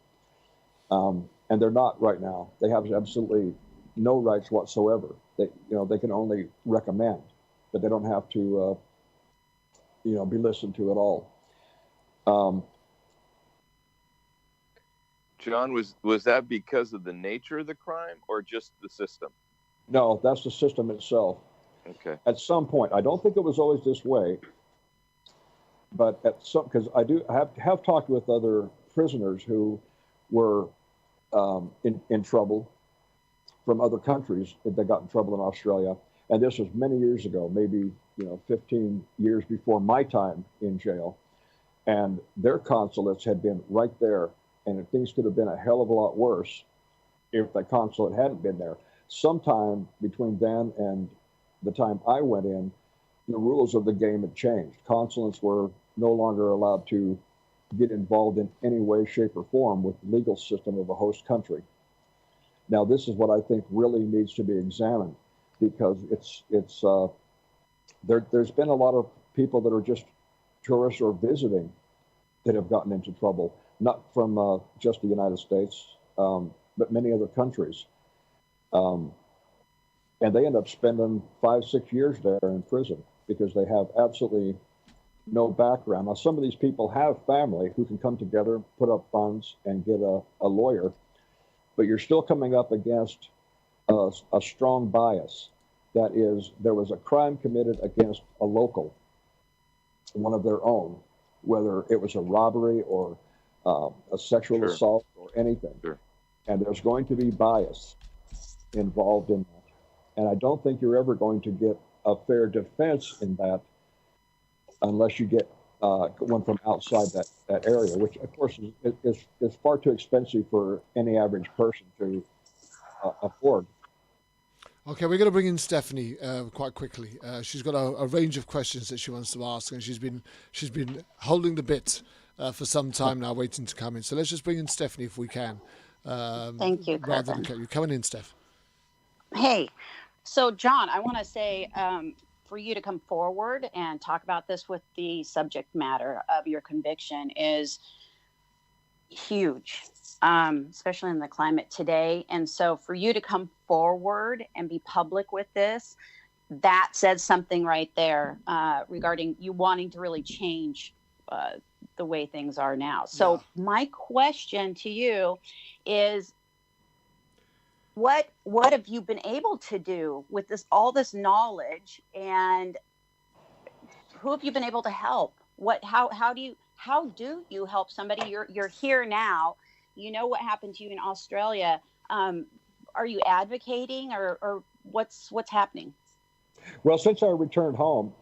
And they're not right now. They have absolutely no rights whatsoever. They can only recommend, but they don't have to, be listened to at all. John, was that because of the nature of the crime or just the system? No, that's the system itself. Okay. At some point, I don't think it was always this way, but because I have talked with other prisoners who were in trouble from other countries. They got in trouble in Australia, and this was many years ago, maybe 15 years before my time in jail, and their consulates had been right there. And things could have been a hell of a lot worse if the consulate hadn't been there. Sometime between then and the time I went in, the rules of the game had changed. Consulates were no longer allowed to get involved in any way, shape, or form with the legal system of a host country. Now, this is what I think really needs to be examined, because there's been a lot of people that are just tourists or visiting that have gotten into trouble. Not from just the United States, but many other countries. And they end up spending 5-6 years there in prison because they have absolutely no background. Now, some of these people have family who can come together, put up funds, and get a lawyer, but you're still coming up against a strong bias. That is, there was a crime committed against a local, one of their own, whether it was a robbery or a sexual assault or anything. Sure. And there's going to be bias involved in that. And I don't think you're ever going to get a fair defense in that unless you get one from outside that area, which of course is far too expensive for any average person to afford. Okay, we're going to bring in Stephanie quite quickly. She's got a range of questions that she wants to ask, and she's been holding the bit for some time now, waiting to come in. So let's just bring in Stephanie if we can. Thank you, Rather than Kervin. you coming in, Steph. Hey, so John, I want to say for you to come forward and talk about this with the subject matter of your conviction is huge, especially in the climate today. And so for you to come forward and be public with this, that says something right there regarding you wanting to really change the way things are now. So my question to you is, what have you been able to do with all this knowledge, and who have you been able to help? How do you help somebody? You're here now. You know what happened to you in Australia. Are you advocating or what's happening? Well, since I returned home,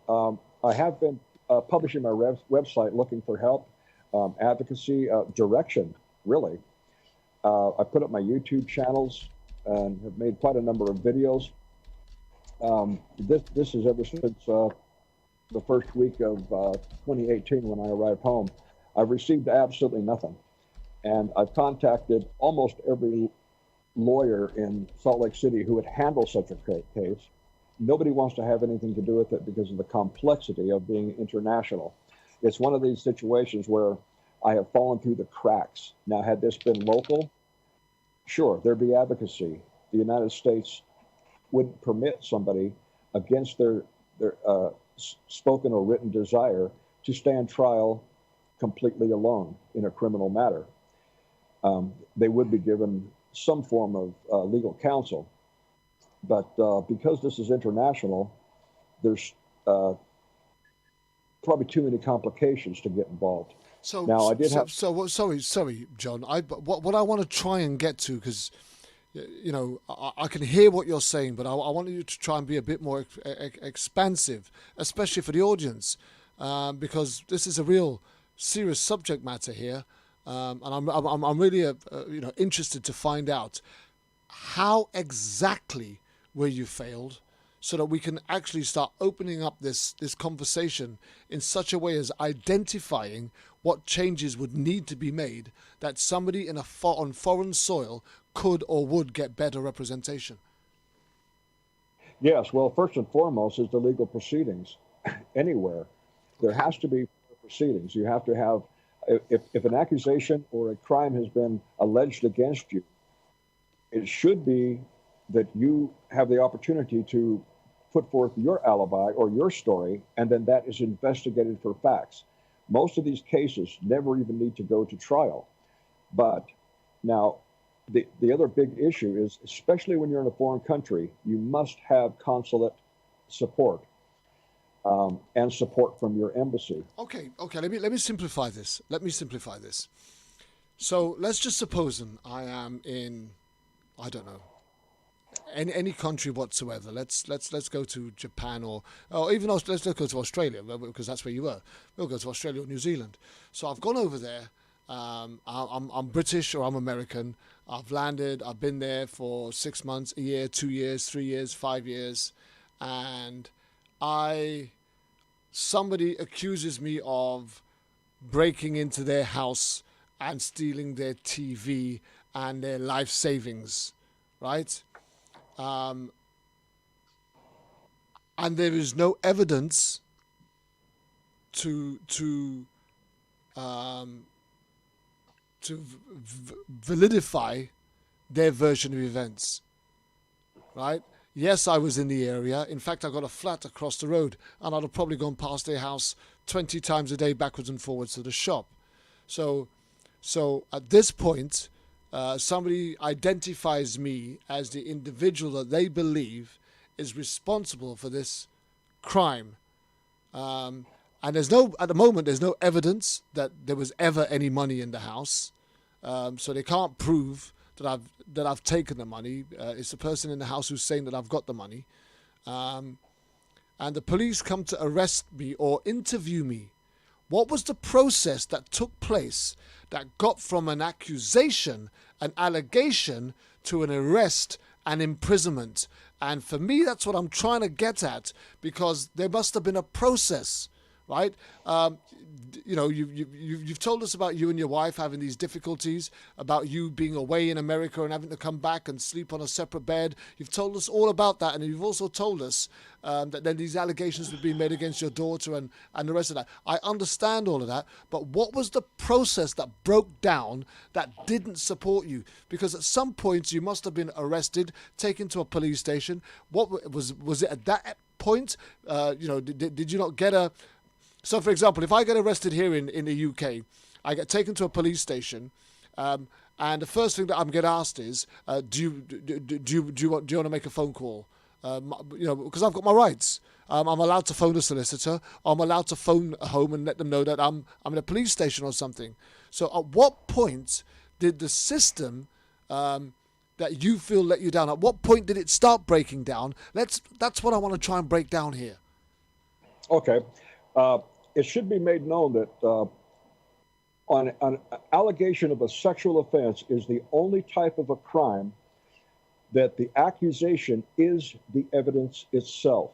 I have been publishing my website looking for help, advocacy, direction, really. I put up my YouTube channels and have made quite a number of videos. This is ever since the first week of 2018 when I arrived home. I've received absolutely nothing. And I've contacted almost every lawyer in Salt Lake City who would handle such a case. Nobody wants to have anything to do with it because of the complexity of being international. It's one of these situations where I have fallen through the cracks. Now, had this been local, sure, there'd be advocacy. The United States wouldn't permit somebody against their spoken or written desire to stand trial completely alone in a criminal matter. They would be given some form of legal counsel. But because this is international, there's probably too many complications to get involved. So now I did sorry, John. What I want to try and get to, because you know I can hear what you're saying, but I want you to try and be a bit more expansive, especially for the audience, because this is a real serious subject matter here, and I'm really interested to find out how exactly where you failed, so that we can actually start opening up this conversation in such a way as identifying what changes would need to be made that somebody on foreign soil could or would get better representation. Yes, well, first and foremost is the legal proceedings. Anywhere, there has to be proceedings. You have to have, if an accusation or a crime has been alleged against you, it should be that you have the opportunity to put forth your alibi or your story, and then that is investigated for facts. Most of these cases never even need to go to trial. But now, the other big issue is, especially when you're in a foreign country, you must have consulate support and support from your embassy. Okay. Let me simplify this. So let's just suppose I am in, I don't know, any country whatsoever. Let's go to Japan or even let's go to Australia, because that's where you were. We'll go to Australia or New Zealand. So I've gone over there. I'm British or I'm American. I've landed. I've been there for 6 months, a year, 2 years, 3 years, 5 years, and somebody accuses me of breaking into their house and stealing their TV and their life savings, right? And there is no evidence to validify their version of events, right? Yes, I was in the area. In fact, I got a flat across the road, and I'd have probably gone past their house 20 times a day, backwards and forwards to the shop. So at this point, somebody identifies me as the individual that they believe is responsible for this crime. And at the moment, there's no evidence that there was ever any money in the house. So they can't prove that I've taken the money. It's the person in the house who's saying that I've got the money. And the police come to arrest me or interview me. What was the process that took place that got from an accusation, an allegation, to an arrest and imprisonment? And for me, that's what I'm trying to get at, because there must have been a process, right? You've told us about you and your wife having these difficulties, about you being away in America and having to come back and sleep on a separate bed. You've told us all about that, and you've also told us that then these allegations were being made against your daughter and the rest of that. I understand all of that, but what was the process that broke down that didn't support you? Because at some points you must have been arrested, taken to a police station. What was it at that point? Did you not get a... So, for example, if I get arrested here in the UK, I get taken to a police station, and the first thing that I'm getting asked is, do you want to make a phone call? Because I've got my rights. I'm allowed to phone a solicitor. I'm allowed to phone home and let them know that I'm in a police station or something. So, at what point did the system that you feel let you down? At what point did it start breaking down? That's what I want to try and break down here. Okay. It should be made known that on an allegation of a sexual offense is the only type of a crime that the accusation is the evidence itself.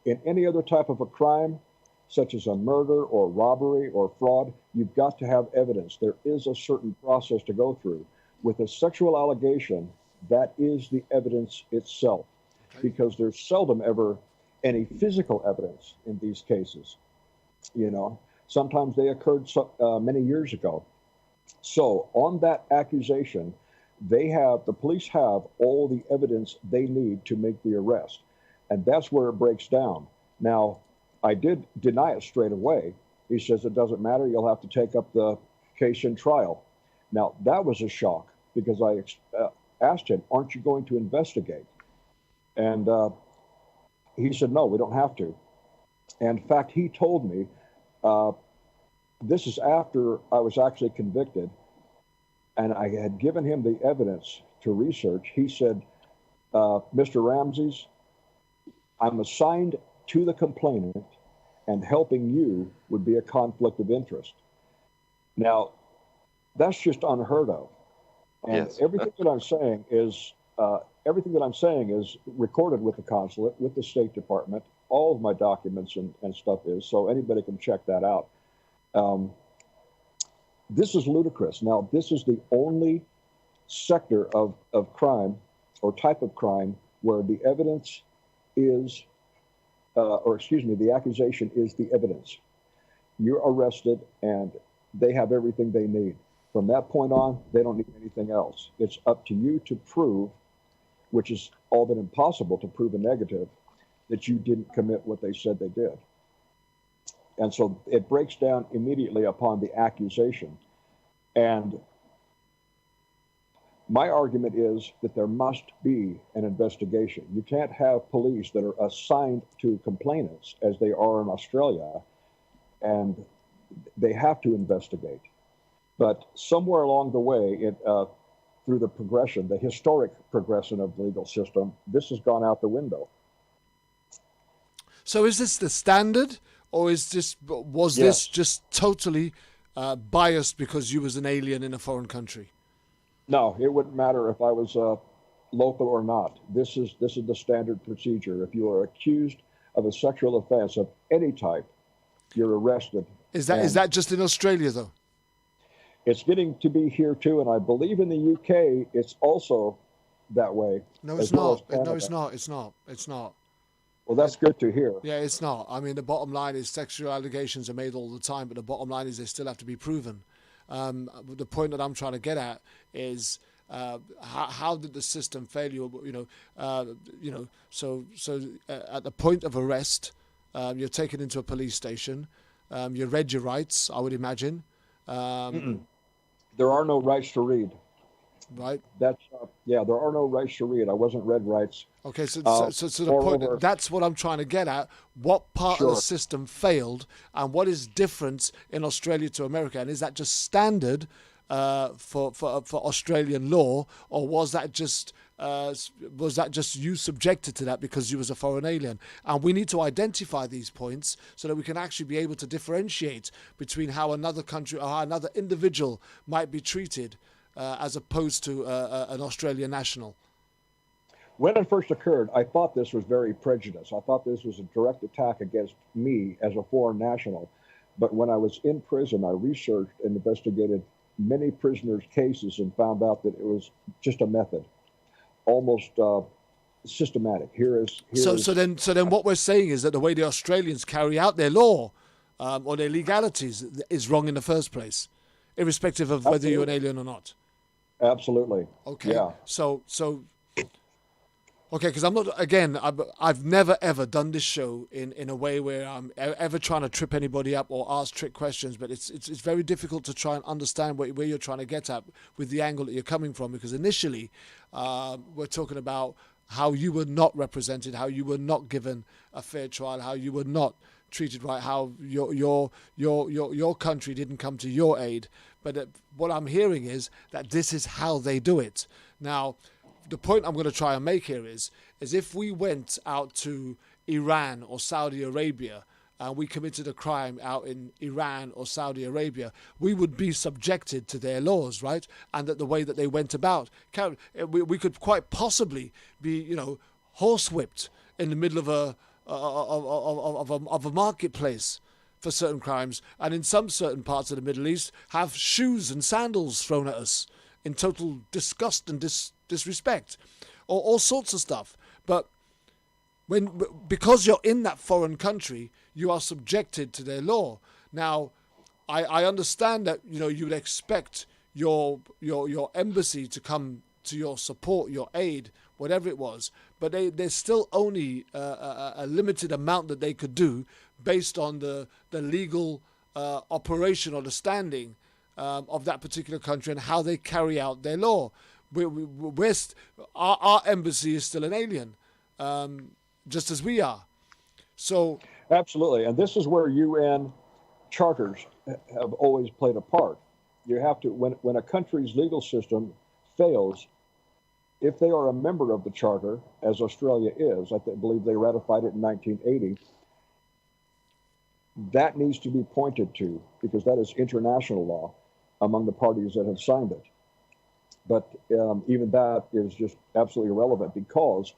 In any other type of a crime, such as a murder or robbery or fraud, you've got to have evidence. There is a certain process to go through. With a sexual allegation, that is the evidence itself, because there's seldom ever any physical evidence in these cases. Sometimes they occurred many years ago. So on that accusation, the police have all the evidence they need to make the arrest. And that's where it breaks down. Now, I did deny it straight away. He says it doesn't matter, you'll have to take up the case in trial. Now, that was a shock, because I asked him, aren't you going to investigate? And he said, no, we don't have to. And in fact, he told me, this is after I was actually convicted, and I had given him the evidence to research. He said, Mr. Ramses, I'm assigned to the complainant, and helping you would be a conflict of interest. Now, that's just unheard of. And yes. everything that I'm saying is recorded with the consulate, with the State Department. All of my documents and stuff is, so anybody can check that out. This is ludicrous. Now, this is the only sector of crime or type of crime where the evidence is, the accusation is the evidence. You're arrested and they have everything they need. From that point on, they don't need anything else. It's up to you to prove, which is all but impossible to prove a negative, that you didn't commit what they said they did. And so it breaks down immediately upon the accusation. And my argument is that there must be an investigation. You can't have police that are assigned to complainants, as they are in Australia, and they have to investigate. But somewhere along the way, through the progression, the historic progression of the legal system, this has gone out the window. So is this the standard, or was this just totally biased because you was an alien in a foreign country? No, it wouldn't matter if I was local or not. This is the standard procedure. If you are accused of a sexual offense of any type, you're arrested. Is that just in Australia though? It's getting to be here too, and I believe in the UK it's also that way. No, it's not. No, it's not. It's not. It's not. Well, that's good to hear. Yeah, it's not. I mean, the bottom line is sexual allegations are made all the time, but the bottom line is they still have to be proven. The point that I'm trying to get at is how did the system fail you? So at the point of arrest, you're taken into a police station. You read your rights, I would imagine. There are no rights to read. Right. There are no rights to read. I wasn't read rights. Okay, so the point, that's what I'm trying to get at. What part of the system failed, and what is different in Australia to America? And is that just standard for Australian law, or was that just you subjected to that because you was a foreign alien? And we need to identify these points so that we can actually be able to differentiate between how another country or how another individual might be treated as opposed to an Australian national. when it first occurred, I thought this was very prejudiced. I thought this was a direct attack against me as a foreign national. But when I was in prison, I researched and investigated many prisoners' cases and found out that it was just a method, almost systematic. So then what we're saying is that the way the Australians carry out their law or their legalities is wrong in the first place, irrespective of whether you're an alien or not. Absolutely. Okay. Yeah. So okay, because I'm not, again, I've never ever done this show in a way where I'm ever trying to trip anybody up or ask trick questions, but it's very difficult to try and understand where you're trying to get at with the angle that you're coming from, because initially we're talking about how you were not represented, how you were not given a fair trial, how you were not treated right, how your country didn't come to your aid. But what I'm hearing is that this is how they do it. Now, the point I'm going to try and make here is if we went out to Iran or Saudi Arabia and we committed a crime out in Iran or Saudi Arabia, we would be subjected to their laws, right? And that the way that they went about, we could quite possibly be, horsewhipped in the middle of a marketplace for certain crimes, and in some certain parts of the Middle East have shoes and sandals thrown at us in total disgust and disrespect, or all sorts of stuff. But because you're in that foreign country, you are subjected to their law. Now, I understand that you would expect your embassy to come to your support, your aid, whatever it was, but there's still only a limited amount that they could do based on the legal operation or the standing of that particular country and how they carry out their law. Our embassy is still an alien, just as we are. So absolutely, and this is where UN charters have always played a part. You have to, when a country's legal system fails, if they are a member of the charter, as Australia is, I believe they ratified it in 1980, that needs to be pointed to, because that is international law among the parties that have signed it. But even that is just absolutely irrelevant, because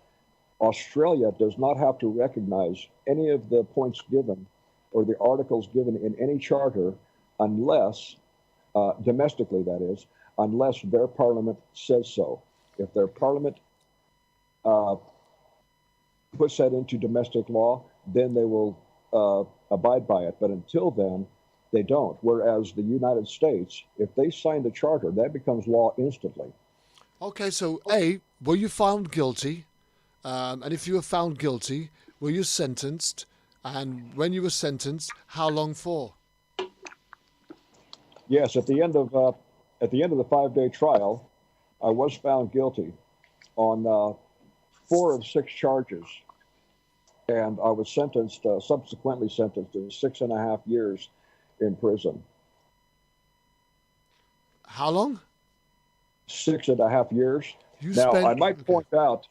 Australia does not have to recognize any of the points given or the articles given in any charter unless, domestically that is, unless their parliament says so. If their parliament puts that into domestic law, then they will abide by it. But until then, they don't. Whereas the United States, if they sign the charter, that becomes law instantly. Okay, so A, were you found guilty? And if you were found guilty, were you sentenced? And when you were sentenced, how long for? Yes, at the end of the 5-day trial, I was found guilty on 4 of 6 charges, and I was subsequently sentenced to 6.5 years in prison. How long? 6.5 years. I might point out,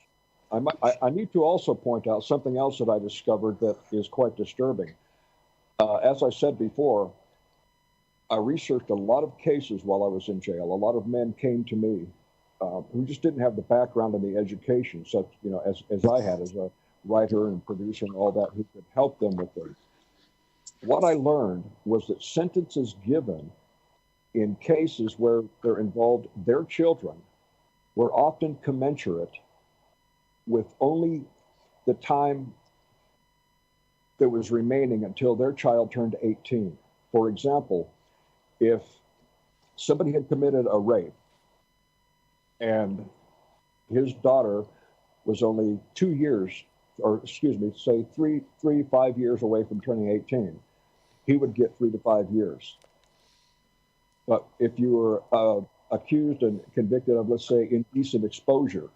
I need to also point out something else that I discovered that is quite disturbing. As I said before, I researched a lot of cases while I was in jail. A lot of men came to me who just didn't have the background and the education, such as I had as a writer and producer and all that, who could help them with things. What I learned was that sentences given in cases where there involved their children were often commensurate with only the time that was remaining until their child turned 18. For example, if somebody had committed a rape and his daughter was only 2 years, or excuse me, say 5 years away from turning 18, he would get 3 to 5 years. But if you were accused and convicted of, let's say, indecent exposure,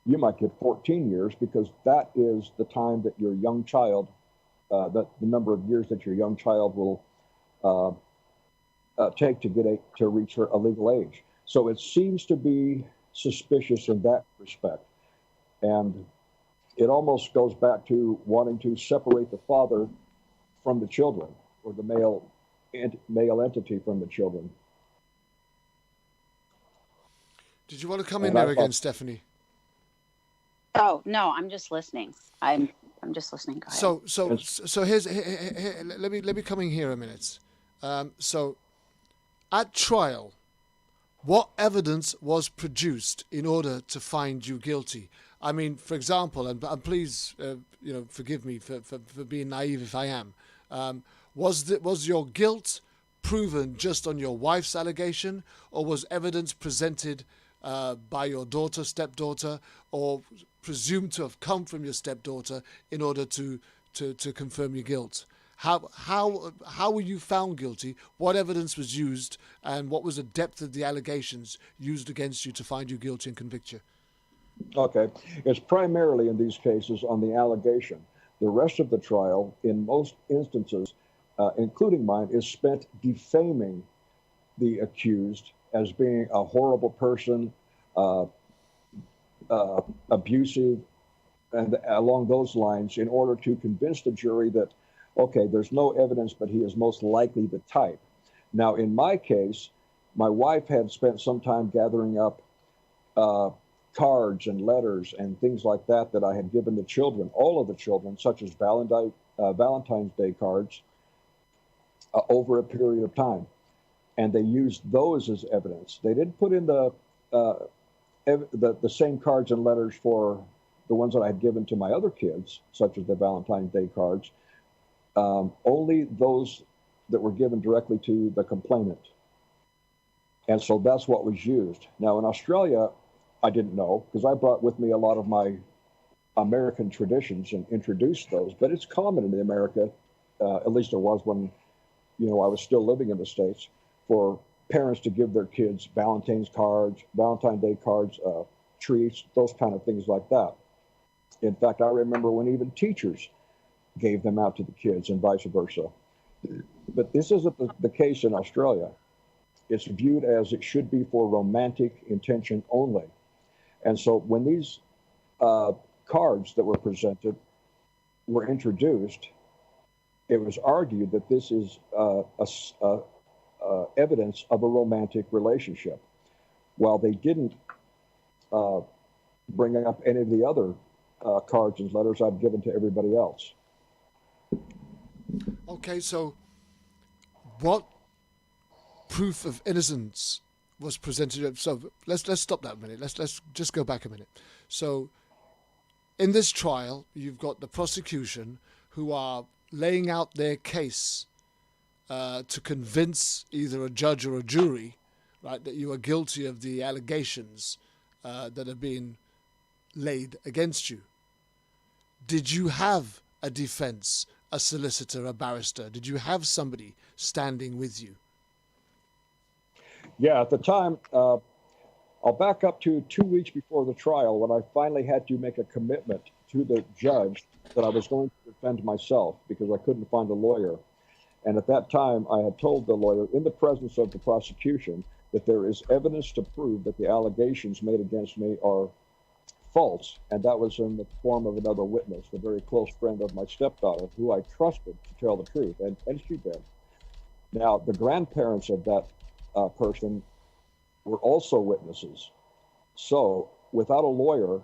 you might get 14 years, because that is the time that your young child, the number of years that your young child will take to reach a legal age. So it seems to be suspicious in that respect. And it almost goes back to wanting to separate the father from the children, or the male entity from the children. Did you want to come in there again, Stephanie? Oh no, I'm just listening. I'm just listening. Go ahead. So here's let me come in here a minute. So at trial, what evidence was produced in order to find you guilty? I mean, for example, and please, forgive me for being naive if I am. Was your guilt proven just on your wife's allegation, or was evidence presented by your daughter, stepdaughter, or presumed to have come from your stepdaughter in order to confirm your guilt? How were you found guilty? What evidence was used, and what was the depth of the allegations used against you to find you guilty and convict you? Okay. It's primarily in these cases on the allegation. The rest of the trial, in most instances, including mine, is spent defaming the accused as being a horrible person, abusive, and along those lines, in order to convince the jury that, okay, there's no evidence, but he is most likely the type. Now, in my case, my wife had spent some time gathering up cards and letters and things like that I had given the children, all of the children, such as Valentine's Day cards, over a period of time. And they used those as evidence. They didn't put in the same cards and letters for the ones that I had given to my other kids, such as the Valentine's Day cards, only those that were given directly to the complainant. And so that's what was used. Now, in Australia, I didn't know, because I brought with me a lot of my American traditions and introduced those, but it's common in America, at least it was when, I was still living in the States, for parents to give their kids Valentine's Day cards, treats, those kind of things like that. In fact, I remember when even teachers gave them out to the kids and vice versa. But this isn't the case in Australia. It's viewed as it should be for romantic intention only. And so when these cards that were presented were introduced, it was argued that this is evidence of a romantic relationship, while they didn't bring up any of the other cards and letters I'd given to everybody else. Okay, so what proof of innocence was presented? So let's stop that a minute. Let's just go back a minute. So in this trial, you've got the prosecution who are laying out their case to convince either a judge or a jury, right, that you are guilty of the allegations that are being laid against you. Did you have a defense, a solicitor, a barrister? Did you have somebody standing with you? Yeah, at the time, I'll back up to 2 weeks before the trial when I finally had to make a commitment to the judge that I was going to defend myself because I couldn't find a lawyer. And at that time, I had told the lawyer in the presence of the prosecution that there is evidence to prove that the allegations made against me are false. And that was in the form of another witness, a very close friend of my stepdaughter, who I trusted to tell the truth, and she did. Now, the grandparents of that person were also witnesses. So without a lawyer,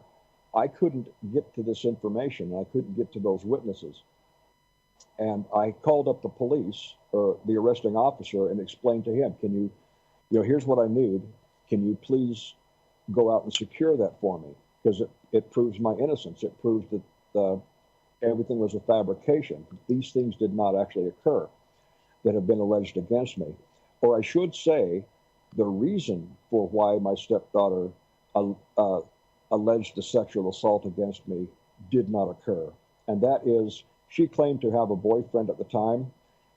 I couldn't get to this information. I couldn't get to those witnesses. And I called up the police or the arresting officer and explained to him, here's what I need. Can you please go out and secure that for me? Because it proves my innocence. It proves that everything was a fabrication. These things did not actually occur that have been alleged against me. Or I should say, the reason for why my stepdaughter alleged the sexual assault against me did not occur. And that is, she claimed to have a boyfriend at the time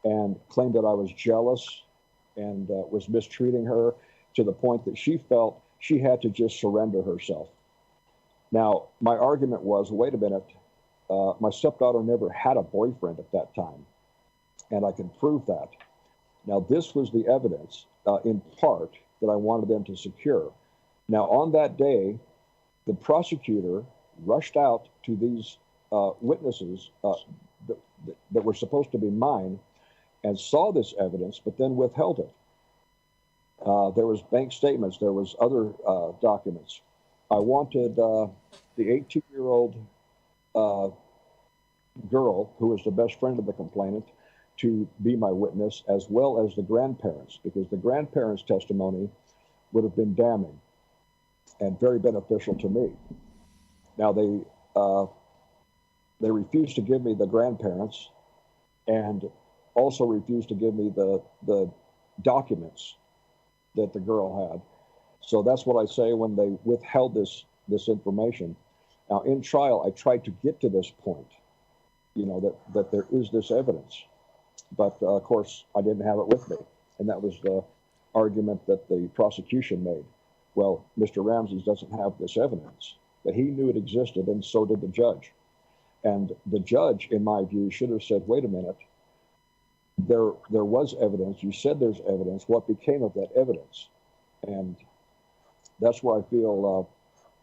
and claimed that I was jealous and was mistreating her to the point that she felt she had to just surrender herself. Now, my argument was, wait a minute, my stepdaughter never had a boyfriend at that time, and I can prove that. Now, this was the evidence, in part, that I wanted them to secure. Now, on that day, the prosecutor rushed out to these witnesses that were supposed to be mine and saw this evidence, but then withheld it. There was bank statements. There was other documents. I wanted the the 18-year-old girl, who was the best friend of the complainant, to be my witness, as well as the grandparents, because the grandparents' testimony would have been damning and very beneficial to me. Now, they refused to give me the grandparents, and also refused to give me the documents that the girl had. So that's what I say when they withheld this information. Now, in trial, I tried to get to this point, that there is this evidence. But, of course, I didn't have it with me. And that was the argument that the prosecution made. Well, Mr. Ramses doesn't have this evidence. But he knew it existed, and so did the judge. And the judge, in my view, should have said, wait a minute, there was evidence. You said there's evidence. What became of that evidence? And that's where I feel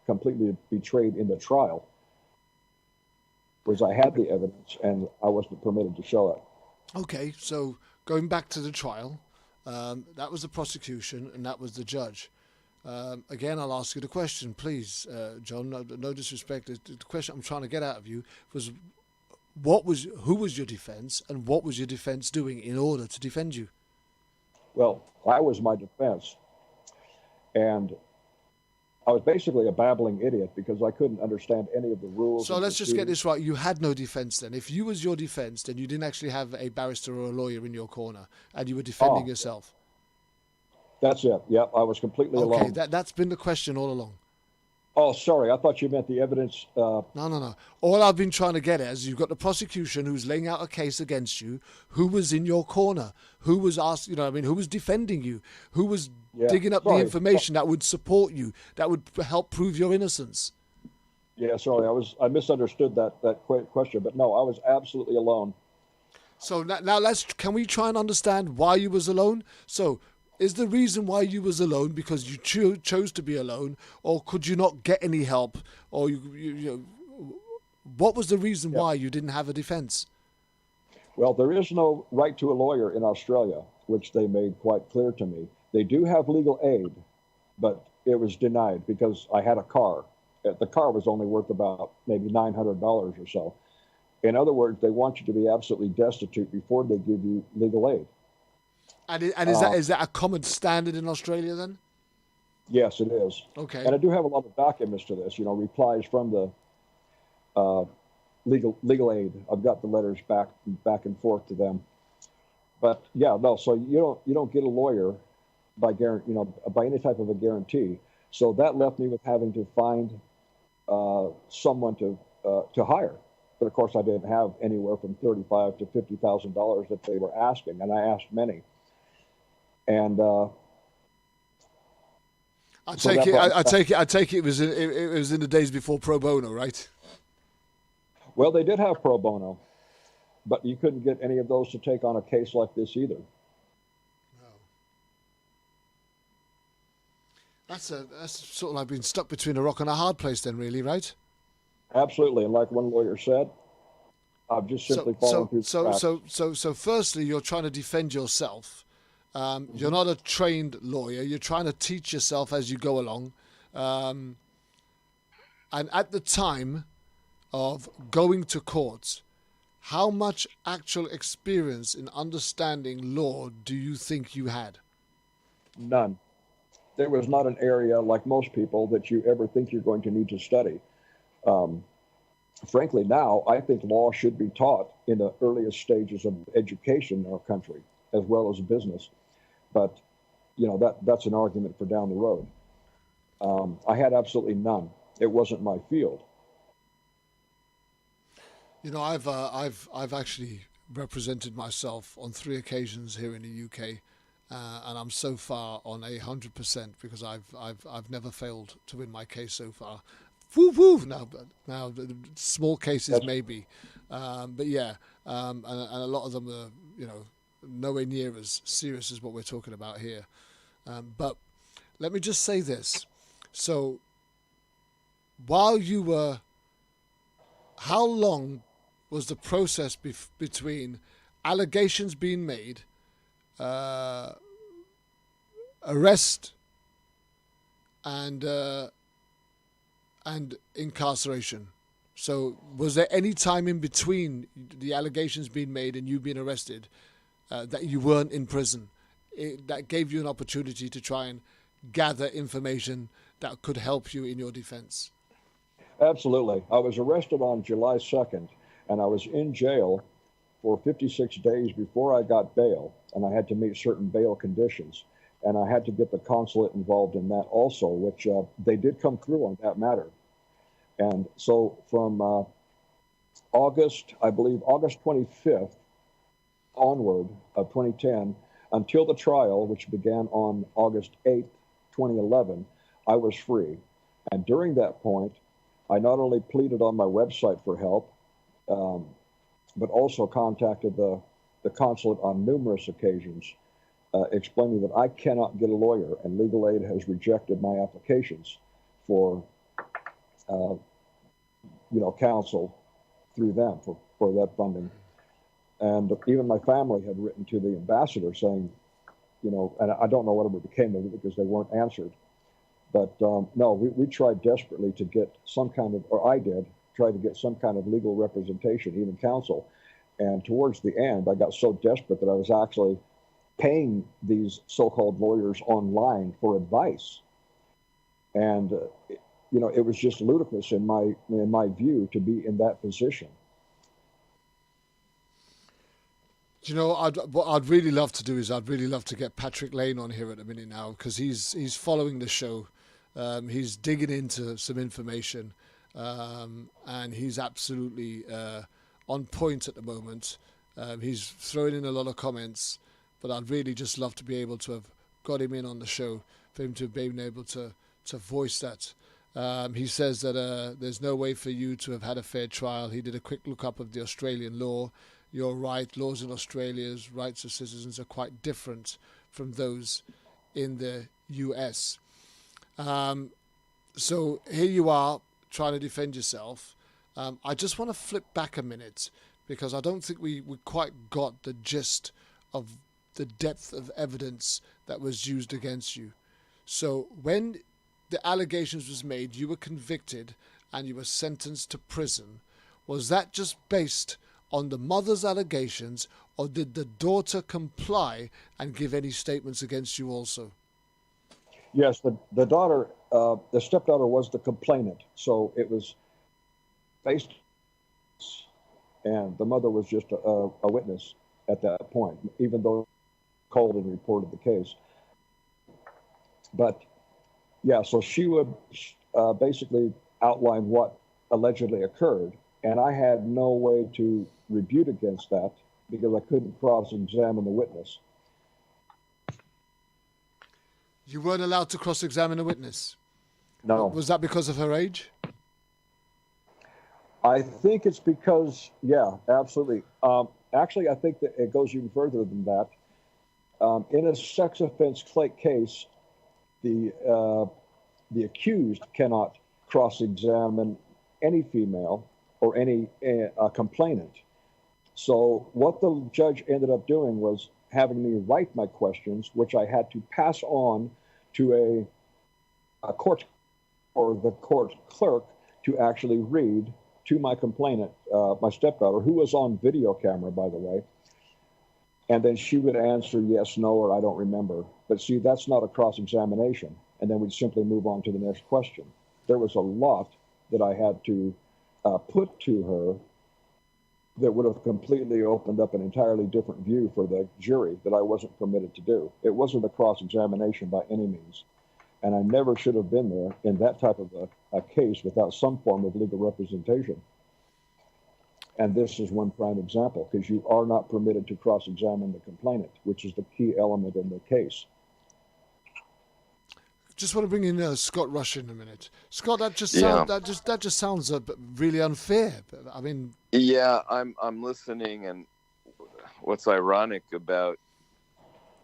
completely betrayed in the trial, was I had the evidence, and I wasn't permitted to show it. Okay, so going back to the trial, that was the prosecution and that was the judge. Again, I'll ask you the question, please, John. No disrespect. The question I'm trying to get out of you was, who was your defense, and what was your defense doing in order to defend you? Well, I was my defense, and I was basically a babbling idiot because I couldn't understand any of the rules. So let's just get this right. You had no defense then. If you was your defense, then you didn't actually have a barrister or a lawyer in your corner, and you were defending yourself. That's it. Yep, I was completely alone. Okay, that's been the question all along. Oh, sorry. I thought you meant the evidence. No. All I've been trying to get at is you've got the prosecution who's laying out a case against you. Who was in your corner? Who was asked? Who was defending you? Who was digging up the information that would support you, that would help prove your innocence? Yeah, sorry. I misunderstood that question, but no, I was absolutely alone. So now can we try and understand why you was alone? So, is the reason why you was alone because you chose to be alone, or could you not get any help, or what was the reason why you didn't have a defense? Well, there is no right to a lawyer in Australia, which they made quite clear to me. They do have legal aid, but it was denied because I had a car. The car was only worth about maybe $900 or so. In other words, they want you to be absolutely destitute before they give you legal aid. And is that a common standard in Australia then? Yes, it is. Okay. And I do have a lot of documents to this, replies from the legal aid. I've got the letters back and forth to them. But yeah, no. So you don't get a lawyer by any type of a guarantee. So that left me with having to find someone to hire. But of course, I didn't have anywhere from $35,000 to $50,000 that they were asking, and I asked many. And I take it it was in the days before pro bono, right? Well, they did have pro bono, but you couldn't get any of those to take on a case like this either. No. That's sort of like being stuck between a rock and a hard place, then, really, right? Absolutely, and like one lawyer said, I've just simply fallen through the cracks. So, firstly, you're trying to defend yourself. You're not a trained lawyer. You're trying to teach yourself as you go along. And at the time of going to court, how much actual experience in understanding law do you think you had? None. There was not an area, like most people, that you ever think you're going to need to study. Frankly, now, I think law should be taught in the earliest stages of education in our country, as well as business. But, that's an argument for down the road. I had absolutely none. It wasn't my field. I've actually represented myself on 3 occasions here in the UK, and I'm so far on 100% because I've never failed to win my case so far. Woo! Now small cases maybe, but yeah, and a lot of them are nowhere near as serious as what we're talking about here. But let me just say this: so while you were, how long was the process between allegations being made, arrest, and and incarceration. So was there any time in between the allegations being made and you being arrested that you weren't in prison? That gave you an opportunity to try and gather information that could help you in your defense? Absolutely. I was arrested on July 2nd, and I was in jail for 56 days before I got bail, and I had to meet certain bail conditions. And I had to get the consulate involved in that also, which they did come through on that matter. And so from August 25th onward of 2010, until the trial, which began on August 8th, 2011, I was free. And during that point, I not only pleaded on my website for help, but also contacted the consulate on numerous occasions, explaining that I cannot get a lawyer, and legal aid has rejected my applications for counsel through them for that funding. And even my family had written to the ambassador saying, and I don't know whatever became of it because they weren't answered. But no, we tried desperately to get some kind of, or I did, try to get some kind of legal representation, even counsel. And towards the end, I got so desperate that I was actually paying these so-called lawyers online for advice. And it was just ludicrous in my view to be in that position. What I'd really love to do is I'd really love to get Patrick Lane on here at a minute now, because he's following the show. He's digging into some information, and he's absolutely on point at the moment. He's throwing in a lot of comments, but I'd really just love to be able to have got him in on the show for him to have been able to voice that. He says that there's no way for you to have had a fair trial. He did a quick look up of the Australian law. You're right, laws in Australia's rights of citizens are quite different from those in the US. So here you are trying to defend yourself. I just want to flip back a minute, because I don't think we quite got the gist of the depth of evidence that was used against you. So when the allegations was made, you were convicted and you were sentenced to prison. Was that just based on the mother's allegations, or did the daughter comply and give any statements against you also? Yes, the daughter, the stepdaughter was the complainant. So it was based, and the mother was just a witness at that point, even though called and reported the case. But yeah, so she would basically outline what allegedly occurred, and I had no way to rebut against that because I couldn't cross-examine the witness. You weren't allowed to cross-examine a witness? No. Was that because of her age? I think it's because, yeah, absolutely. Actually, I think that it goes even further than that. In a sex offense case, the accused cannot cross-examine any female or any complainant. So what the judge ended up doing was having me write my questions, which I had to pass on to a court or the court clerk to actually read to my complainant, my stepdaughter, who was on video camera, by the way. And then she would answer yes, no, or I don't remember. But see, that's not a cross-examination. And then we'd simply move on to the next question. There was a lot that I had to put to her that would have completely opened up an entirely different view for the jury that I wasn't permitted to do. It wasn't a cross-examination by any means. And I never should have been there in that type of a case without some form of legal representation. And this is one prime example, because you are not permitted to cross-examine the complainant, which is the key element in the case. Just want to bring in Scott Rush in a minute. Scott, that just sounds really unfair. I mean, yeah, I'm listening, and what's ironic about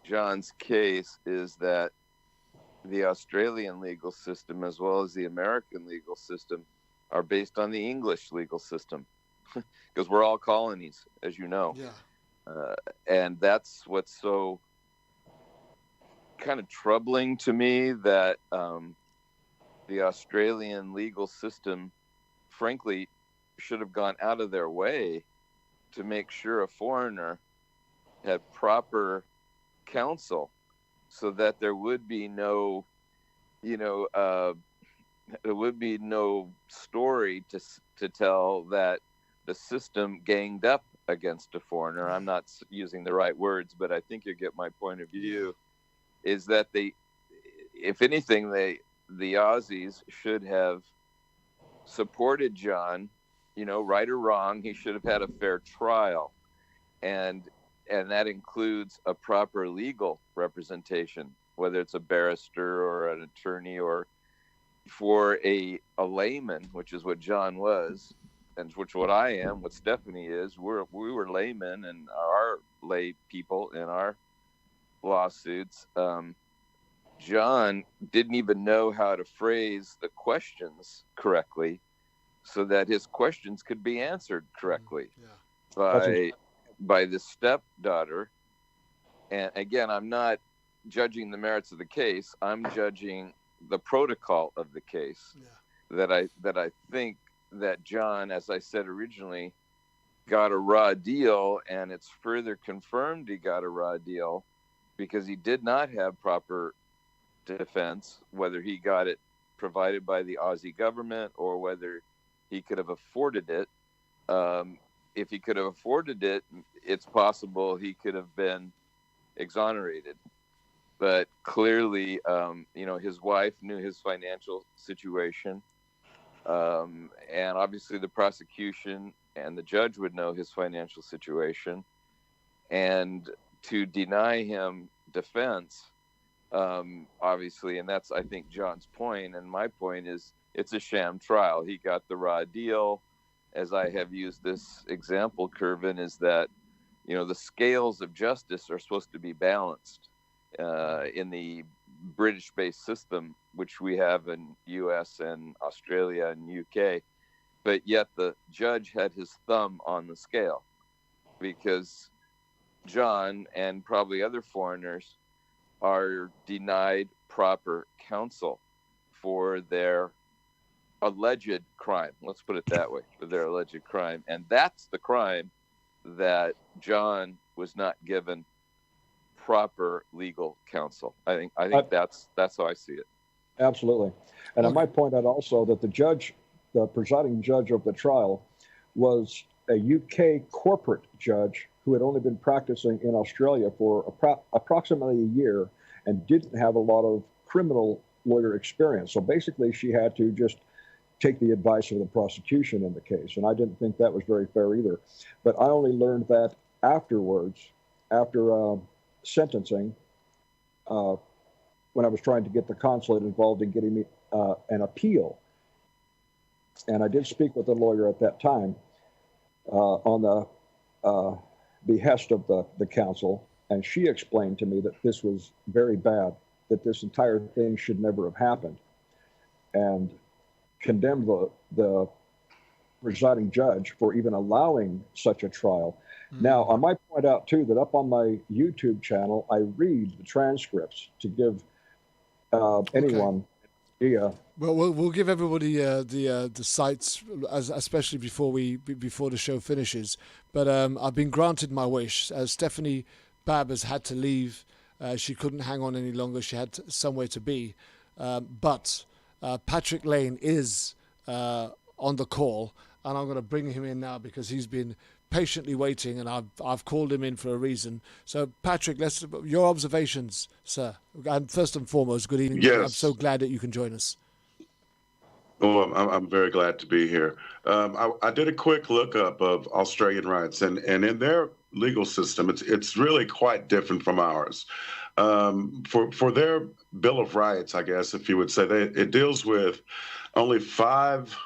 John's case is that the Australian legal system, as well as the American legal system, are based on the English legal system, because we're all colonies, as you know. Yeah. And that's what's so kind of troubling to me, that the Australian legal system, frankly, should have gone out of their way to make sure a foreigner had proper counsel, so that there would be no, there would be no story to tell that the system ganged up against a foreigner. I'm not using the right words, but I think you get my point of view. Is that if anything, the Aussies should have supported John, right or wrong. He should have had a fair trial, and that includes a proper legal representation, whether it's a barrister or an attorney, or for a layman, which is what John was, and which what I am, what Stephanie is. We were laymen, and our lay people in our lawsuits. John didn't even know how to phrase the questions correctly, so that his questions could be answered correctly by the stepdaughter. And again, I'm not judging the merits of the case. I'm judging the protocol of the case. That I think that John, as I said originally, got a raw deal, and it's further confirmed he got a raw deal because he did not have proper defense, whether he got it provided by the Aussie government or whether he could have afforded it. If he could have afforded it, it's possible he could have been exonerated. But clearly, his wife knew his financial situation. And obviously the prosecution and the judge would know his financial situation. And to deny him defense, obviously, and that's, I think, John's point, and my point is, it's a sham trial. He got the raw deal. As I have used this example, Kervin, is that, the scales of justice are supposed to be balanced in the British-based system, which we have in U.S. and Australia and UK. But yet the judge had his thumb on the scale, because John and probably other foreigners are denied proper counsel for their alleged crime. Let's put it that way, for their alleged crime. And that's the crime, that John was not given proper legal counsel. I think that's how I see it. Absolutely. And I might point out also that the presiding judge of the trial, was a UK corporate judge who had only been practicing in Australia for approximately a year and didn't have a lot of criminal lawyer experience. So basically, she had to just take the advice of the prosecution in the case. And I didn't think that was very fair either. But I only learned that afterwards, after sentencing, when I was trying to get the consulate involved in getting me an appeal. And I did speak with the lawyer at that time on the behest of the counsel, and she explained to me that this was very bad, that this entire thing should never have happened, and condemned the presiding judge for even allowing such a trial. Now, I might point out, too, that up on my YouTube channel, I read the transcripts to give anyone an idea. Well, we'll give everybody the sites, especially before the show finishes. But I've been granted my wish. Stephanie Babb has had to leave. She couldn't hang on any longer. She had somewhere to be. But Patrick Lane is on the call, and I'm going to bring him in now because he's been patiently waiting, and I've called him in for a reason. So, Patrick, your observations, sir. And first and foremost, good evening. Yes. I'm so glad that you can join us. Oh, I'm very glad to be here. I did a quick lookup of Australian rights, and in their legal system, it's really quite different from ours. For their Bill of Rights, I guess, if you would say, it deals with only 5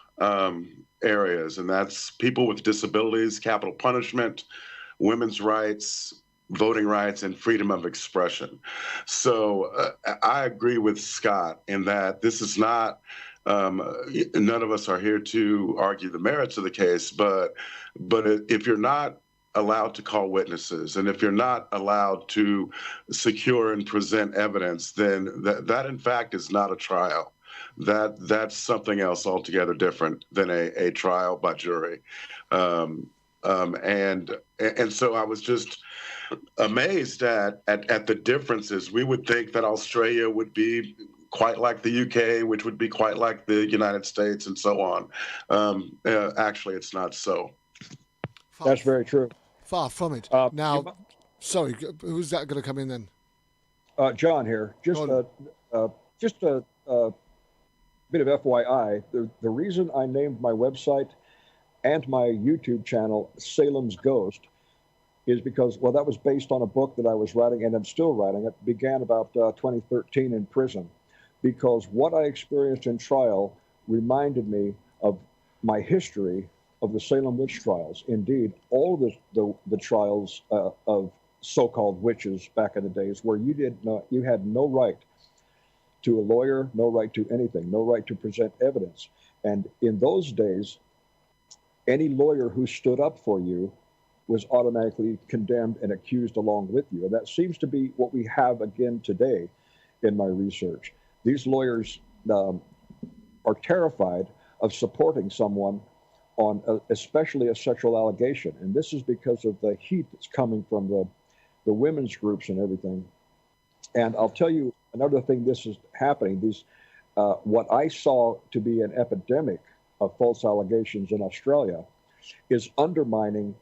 areas, and that's people with disabilities, capital punishment, women's rights, voting rights, and freedom of expression. So I agree with Scott in that this is not, none of us are here to argue the merits of the case, but if you're not allowed to call witnesses, and if you're not allowed to secure and present evidence, then that in fact is not a trial. that's something else altogether different than a trial by jury. And so I was just amazed at the differences. We would think that Australia would be quite like the UK, which would be quite like the United States, and so on. Actually, it's not so. That's very true. Far from it. Now, sorry, who's that going to come in then? John here. Just a bit of FYI. The reason I named my website and my YouTube channel Salem's Ghost is because, well, that was based on a book that I was writing, and I'm still writing. It began about 2013 in prison, because what I experienced in trial reminded me of my history of the Salem witch trials. Indeed, all the trials of so-called witches back in the days, where you had no right to a lawyer, no right to anything, no right to present evidence. And in those days, any lawyer who stood up for you was automatically condemned and accused along with you. And that seems to be what we have again today in my research. These lawyers are terrified of supporting someone on especially a sexual allegation. And this is because of the heat that's coming from the women's groups and everything. And I'll tell you another thing, this is happening. What I saw to be an epidemic of false allegations in Australia is undermining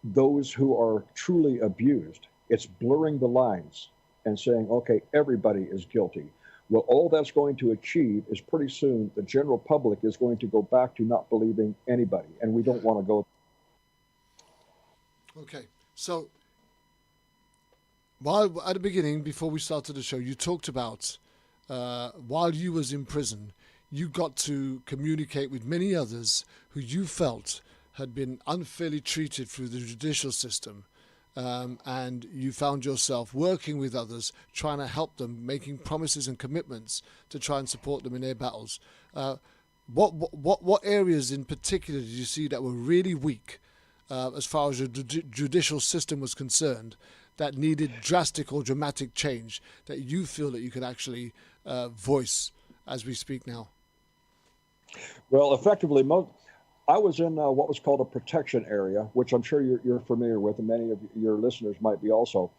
those who are truly abused. It's blurring the lines and saying, okay, everybody is guilty. Well, all that's going to achieve is pretty soon the general public is going to go back to not believing anybody, and we don't want to go. Okay, so while at the beginning, before we started the show, you talked about while you was in prison, you got to communicate with many others who you felt had been unfairly treated through the judicial system. And you found yourself working with others, trying to help them, making promises and commitments to try and support them in their battles. What areas in particular did you see that were really weak as far as the judicial system was concerned, that needed drastic or dramatic change, that you feel that you could actually voice as we speak now? Well, effectively, I was in what was called a protection area, which I'm sure you're familiar with, and many of your listeners might be also.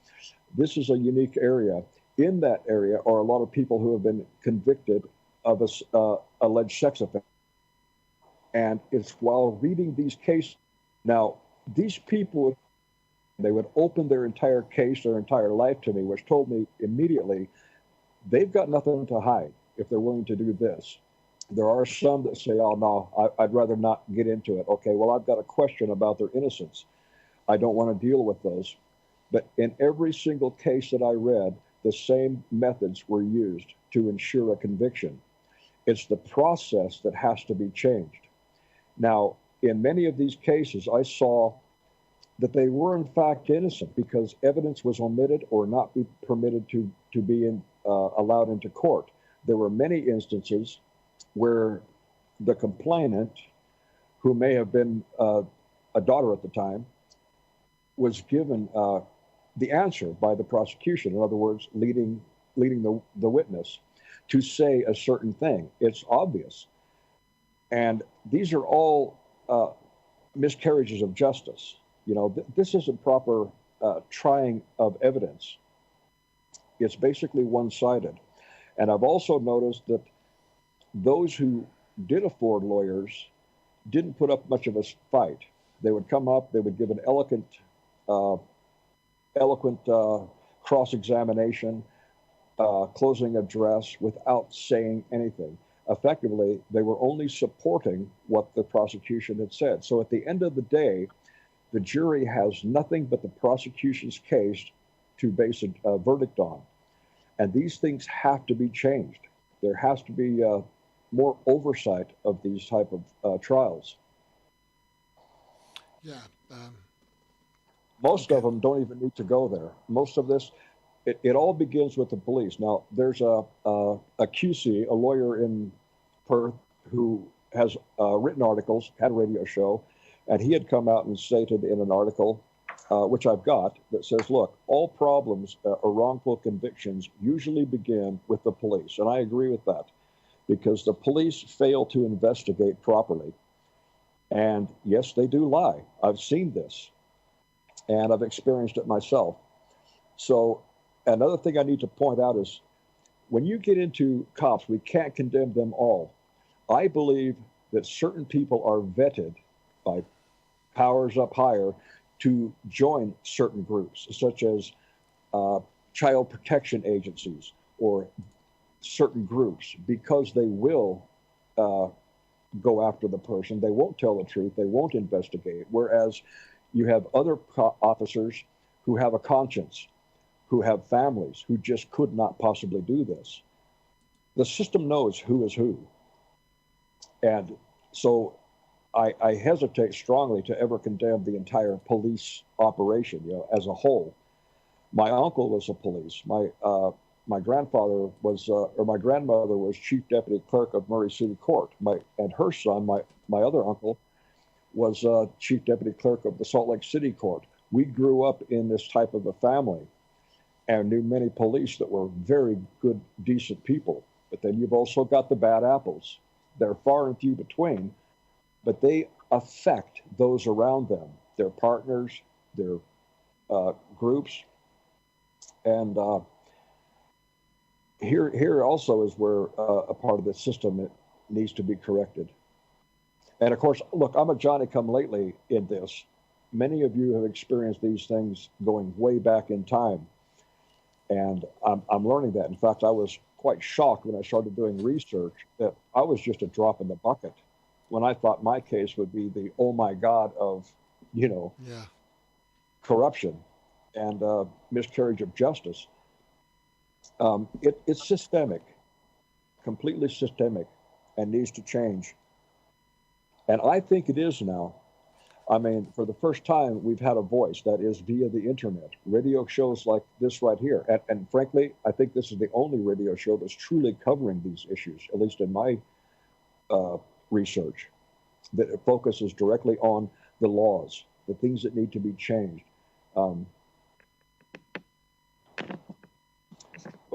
This is a unique area. In that area are a lot of people who have been convicted of alleged sex offense. And it's while reading these cases, now these people, they would open their entire case, their entire life to me, which told me immediately they've got nothing to hide if they're willing to do this. There are some that say, oh, no, I'd rather not get into it. Okay, well, I've got a question about their innocence. I don't want to deal with those. But in every single case that I read, the same methods were used to ensure a conviction. It's the process that has to be changed. Now, in many of these cases, I saw that they were in fact innocent because evidence was omitted or not be permitted to be allowed into court. There were many instances where the complainant, who may have been a daughter at the time, was given the answer by the prosecution. In other words, leading the witness to say a certain thing. It's obvious. And these are all miscarriages of justice. You know, this isn't proper trying of evidence. It's basically one-sided. And I've also noticed that those who did afford lawyers didn't put up much of a fight. They would come up, they would give an eloquent cross-examination, closing address without saying anything. Effectively, they were only supporting what the prosecution had said. So at the end of the day, the jury has nothing but the prosecution's case to base a verdict on. And these things have to be changed. There has to be more oversight of these type of trials. Yeah. Most of them don't even need to go there. Most of this, it all begins with the police. Now, there's a QC, a lawyer in Perth, who has written articles, had a radio show, and he had come out and stated in an article, which I've got, that says, look, all problems or wrongful convictions usually begin with the police. And I agree with that. because the police fail to investigate properly. And yes, they do lie. I've seen this, and I've experienced it myself. So another thing I need to point out is when you get into cops, we can't condemn them all. I believe that certain people are vetted by powers up higher to join certain groups, such as child protection agencies or certain groups, because they will go after the person. They won't tell the truth. They won't investigate. Whereas you have other officers who have a conscience, who have families, who just could not possibly do this. The system knows who is who. And so I hesitate strongly to ever condemn the entire police operation, as a whole. My uncle was a police. My grandfather was, or my grandmother was chief deputy clerk of Murray City Court. And her son, my other uncle, was chief deputy clerk of the Salt Lake City Court. We grew up in this type of a family and knew many police that were very good, decent people. But then you've also got the bad apples. They're far and few between, but they affect those around them, their partners, their groups. And here also is where a part of the system it needs to be corrected. And of course, look, I'm a Johnny-come-lately in this. Many of you have experienced these things going way back in time. And I'm learning that. In fact, I was quite shocked when I started doing research that I was just a drop in the bucket when I thought my case would be the, oh my God, of, corruption and miscarriage of justice. It's systemic, completely systemic, and needs to change. And I think it is now. I mean, for the first time, we've had a voice that is via the internet, radio shows like this right here. And frankly, I think this is the only radio show that's truly covering these issues, at least in my research, that it focuses directly on the laws, the things that need to be changed. But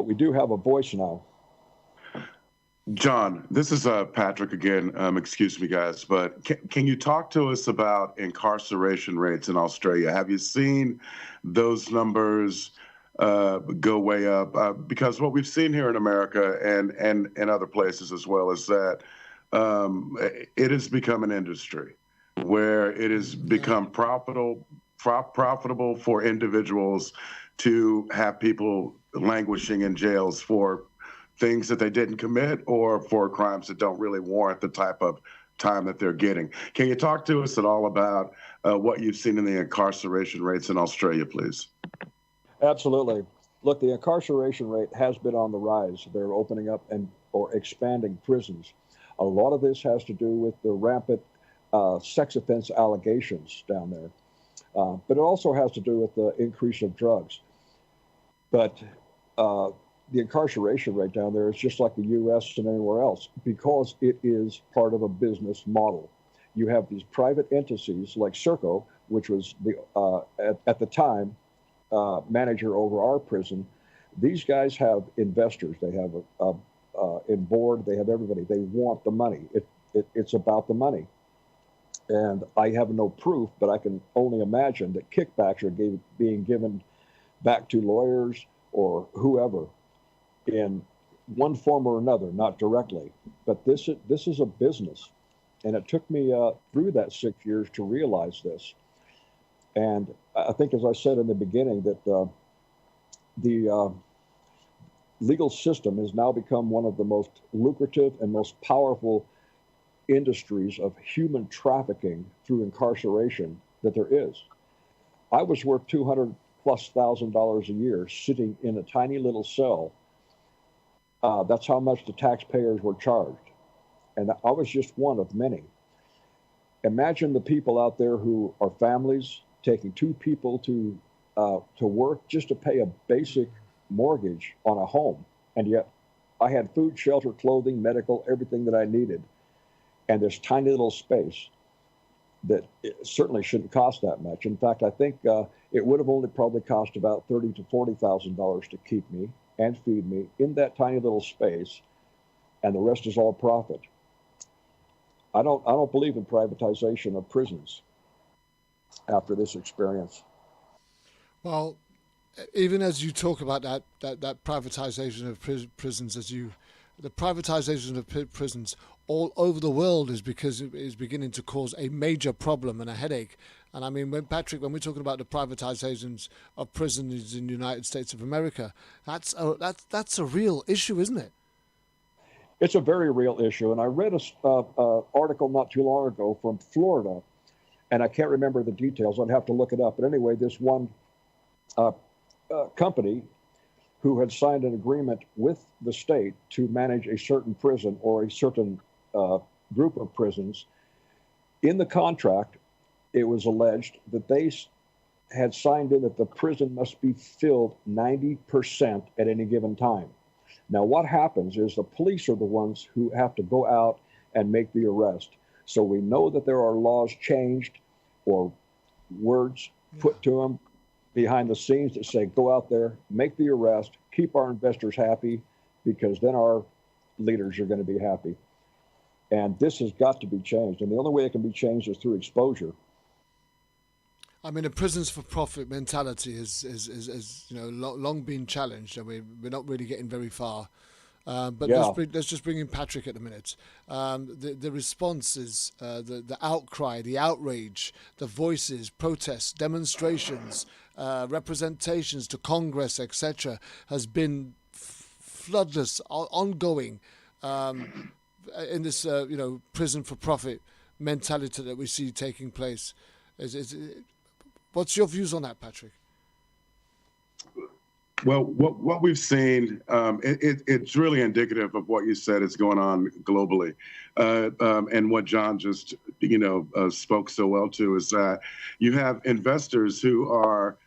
we do have a voice now. John, this is Patrick again. Excuse me, guys, but can you talk to us about incarceration rates in Australia? Have you seen those numbers go way up? Because what we've seen here in America and other places as well is that it has become an industry where it has become profitable for individuals to have people languishing in jails for things that they didn't commit or for crimes that don't really warrant the type of time that they're getting. Can you talk to us at all about what you've seen in the incarceration rates in Australia, please? Absolutely. Look, the incarceration rate has been on the rise. They're opening up or expanding prisons. A lot of this has to do with the rampant sex offense allegations down there. But it also has to do with the increase of drugs. But the incarceration rate down there is just like the U.S. and anywhere else because it is part of a business model. You have these private entities like Serco, which was at the time manager over our prison. These guys have investors. They have in board. They have everybody. They want the money. It's about the money. And I have no proof, but I can only imagine that kickbacks are being given back to lawyers or whoever in one form or another, not directly. But this is a business. And it took me through that 6 years to realize this. And I think, as I said in the beginning, that the legal system has now become one of the most lucrative and most powerful industries of human trafficking through incarceration that there is. I was worth $200,000+ a year sitting in a tiny little cell. That's how much the taxpayers were charged. And I was just one of many. Imagine the people out there who are families taking two people to work just to pay a basic mortgage on a home. And yet I had food, shelter, clothing, medical, everything that I needed. And this tiny little space that it certainly shouldn't cost that much. In fact, I think it would have only probably cost about $30,000 to $40,000 to keep me and feed me in that tiny little space. and the rest is all profit. I don't believe in privatization of prisons after this experience. Well, even as you talk about that privatization of prisons, the privatization of prisons all over the world is beginning to cause a major problem and a headache. And I mean, when we're talking about the privatizations of prisons in the United States of America, that's a real issue, isn't it? It's a very real issue. And I read a article not too long ago from Florida, and I can't remember the details. I'd have to look it up. But anyway, this one company who had signed an agreement with the state to manage a certain prison or a certain group of prisons. In the contract, it was alleged that they had signed in that the prison must be filled 90% at any given time. Now, what happens is the police are the ones who have to go out and make the arrest. So we know that there are laws changed or words put to them behind the scenes that say, go out there, make the arrest, keep our investors happy, because then our leaders are going to be happy. And this has got to be changed. And the only way it can be changed is through exposure. I mean, the prisons for profit mentality is long been challenged, and we're not really getting very far. But yeah. let's just bring in Patrick at the minute. The response is the outcry, the outrage, the voices, protests, demonstrations, representations to Congress, etc., has been floodless, ongoing in this prison for profit mentality that we see taking place. What's your views on that, Patrick? Well, what we've seen, it's really indicative of what you said is going on globally, and what John just spoke so well to is that you have investors who are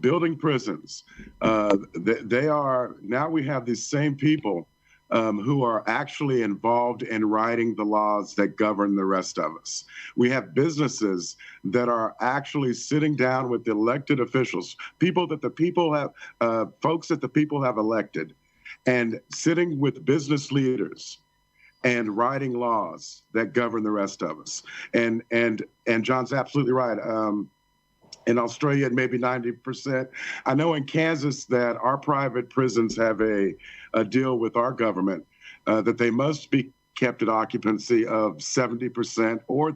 building prisons. They are now. We have these same people who are actually involved in writing the laws that govern the rest of us. We have businesses that are actually sitting down with elected officials, people that the people have, folks that the people have elected, and sitting with business leaders and writing laws that govern the rest of us. And John's absolutely right. In Australia, maybe 90%. I know in Kansas that our private prisons have a deal with our government that they must be kept at occupancy of 70%, or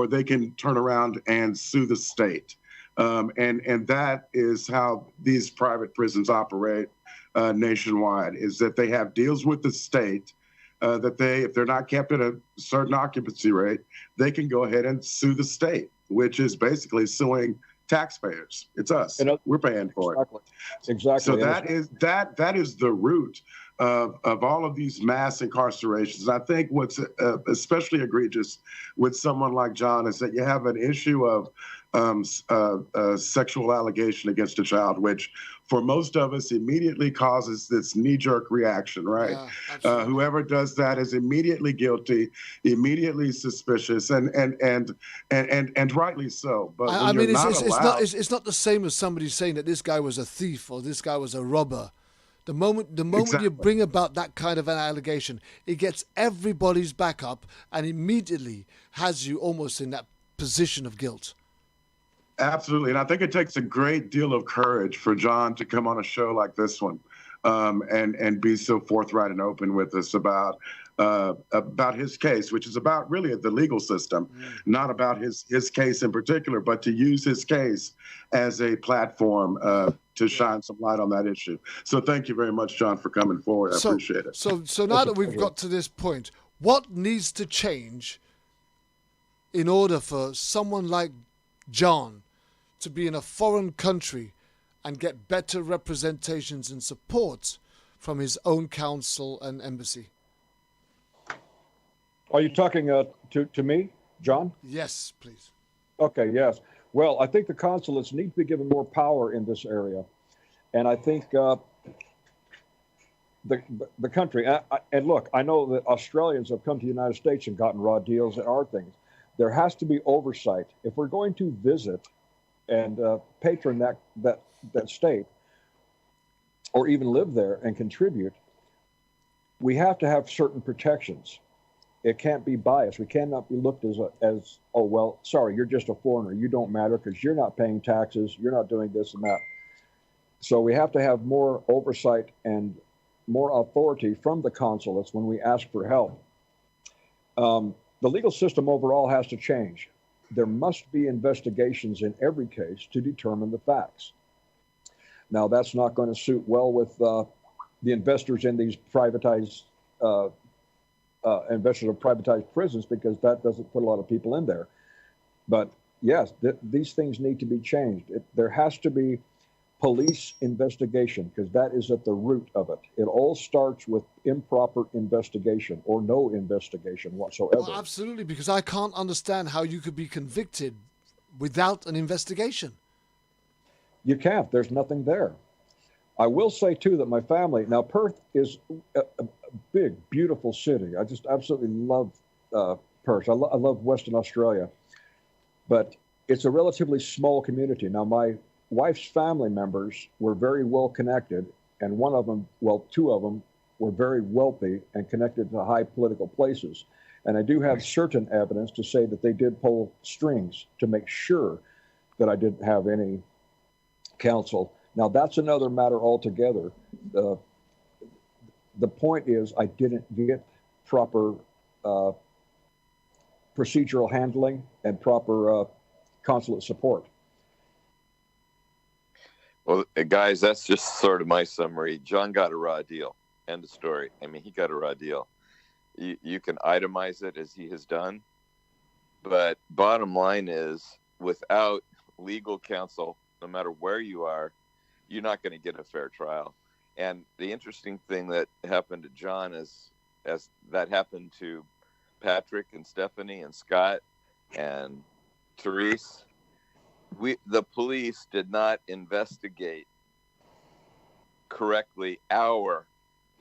they can turn around and sue the state. And that is how these private prisons operate nationwide, is that they have deals with the state that if they're not kept at a certain occupancy rate, they can go ahead and sue the state, which is basically suing taxpayers. It's us. We're paying for it. Exactly. So that is the root of all of these mass incarcerations. I think what's especially egregious with someone like John is that you have an issue of sexual allegation against a child, which for most of us immediately causes this knee-jerk reaction, right? Yeah, whoever does that is immediately guilty, immediately suspicious, and rightly so. But I mean, it's not the same as somebody saying that this guy was a thief or this guy was a robber. The moment exactly. You bring about that kind of an allegation, it gets everybody's back up and immediately has you almost in that position of guilt. Absolutely. And I think it takes a great deal of courage for John to come on a show like this one and be so forthright and open with us about his case, which is about really the legal system, not about his case in particular, but to use his case as a platform to shine some light on that issue. So thank you very much, John, for coming forward. I appreciate it. So now that we've got to this point, what needs to change in order for someone like John to be in a foreign country and get better representations and support from his own council and embassy? Are you talking to me, John? Yes, please. Okay, yes. Well, I think the consulates need to be given more power in this area. And I think the country, and look, I know that Australians have come to the United States and gotten raw deals and our things. There has to be oversight. If we're going to visit and patron that state, or even live there and contribute, we have to have certain protections. It can't be biased. We cannot be looked as oh, well, sorry, you're just a foreigner. You don't matter because you're not paying taxes. You're not doing this and that. So we have to have more oversight and more authority from the consulates when we ask for help. The legal system overall has to change. There must be investigations in every case to determine the facts. Now, that's not going to suit well with the investors in these privatized investors of privatized prisons, because that doesn't put a lot of people in there. But yes, these things need to be changed. There has to be police investigation, because that is at the root of it. It all starts with improper investigation or no investigation whatsoever. Well, absolutely, because I can't understand how you could be convicted without an investigation. You can't. There's nothing there. I will say, too, that my family, now Perth is a big, beautiful city. I just absolutely love Perth. I love Western Australia. But it's a relatively small community. Now, my wife's family members were very well connected, and one of them, well, two of them, were very wealthy and connected to high political places. And I do have certain evidence to say that they did pull strings to make sure that I didn't have any counsel. Now, that's another matter altogether. The point is, I didn't get proper procedural handling and proper consulate support. Well, guys, that's just sort of my summary. John got a raw deal. End of story. I mean, he got a raw deal. You can itemize it as he has done. But bottom line is, without legal counsel, no matter where you are, you're not going to get a fair trial. And the interesting thing that happened to John is, as that happened to Patrick and Stephanie and Scott and Therese, the police did not investigate correctly our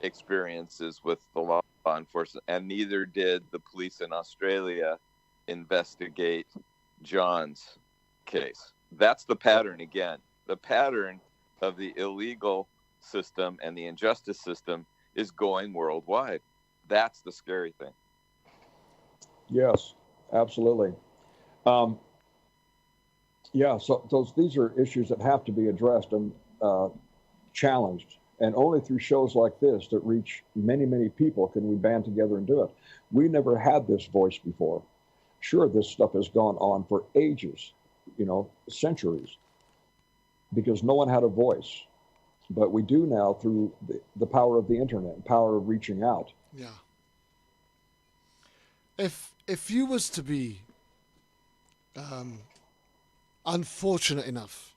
experiences with the law enforcement, and neither did the police in Australia investigate John's case. That's the pattern again. The pattern of the illegal system and the injustice system is going worldwide. That's the scary thing. Yes, absolutely. Yeah, so these are issues that have to be addressed and challenged. And only through shows like this that reach many, many people can we band together and do it. We never had this voice before. Sure, this stuff has gone on for ages, centuries, because no one had a voice. But we do now through the power of the internet, power of reaching out. Yeah. If you was to be unfortunate enough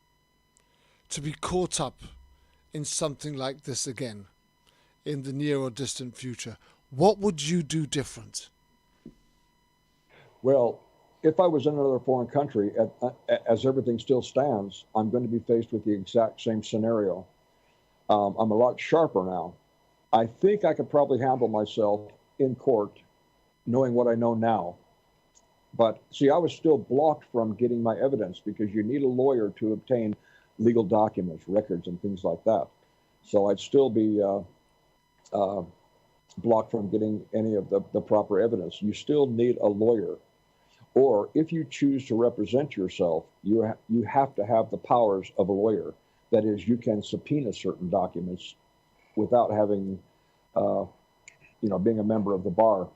to be caught up in something like this again in the near or distant future, what would you do different? Well, if I was in another foreign country, as everything still stands, I'm going to be faced with the exact same scenario. I'm a lot sharper now. I think I could probably handle myself in court, knowing what I know now. But see, I was still blocked from getting my evidence because you need a lawyer to obtain legal documents, records, and things like that. So I'd still be blocked from getting any of the proper evidence. You still need a lawyer. Or if you choose to represent yourself, you have to have the powers of a lawyer. That is, you can subpoena certain documents without having, being a member of the bar.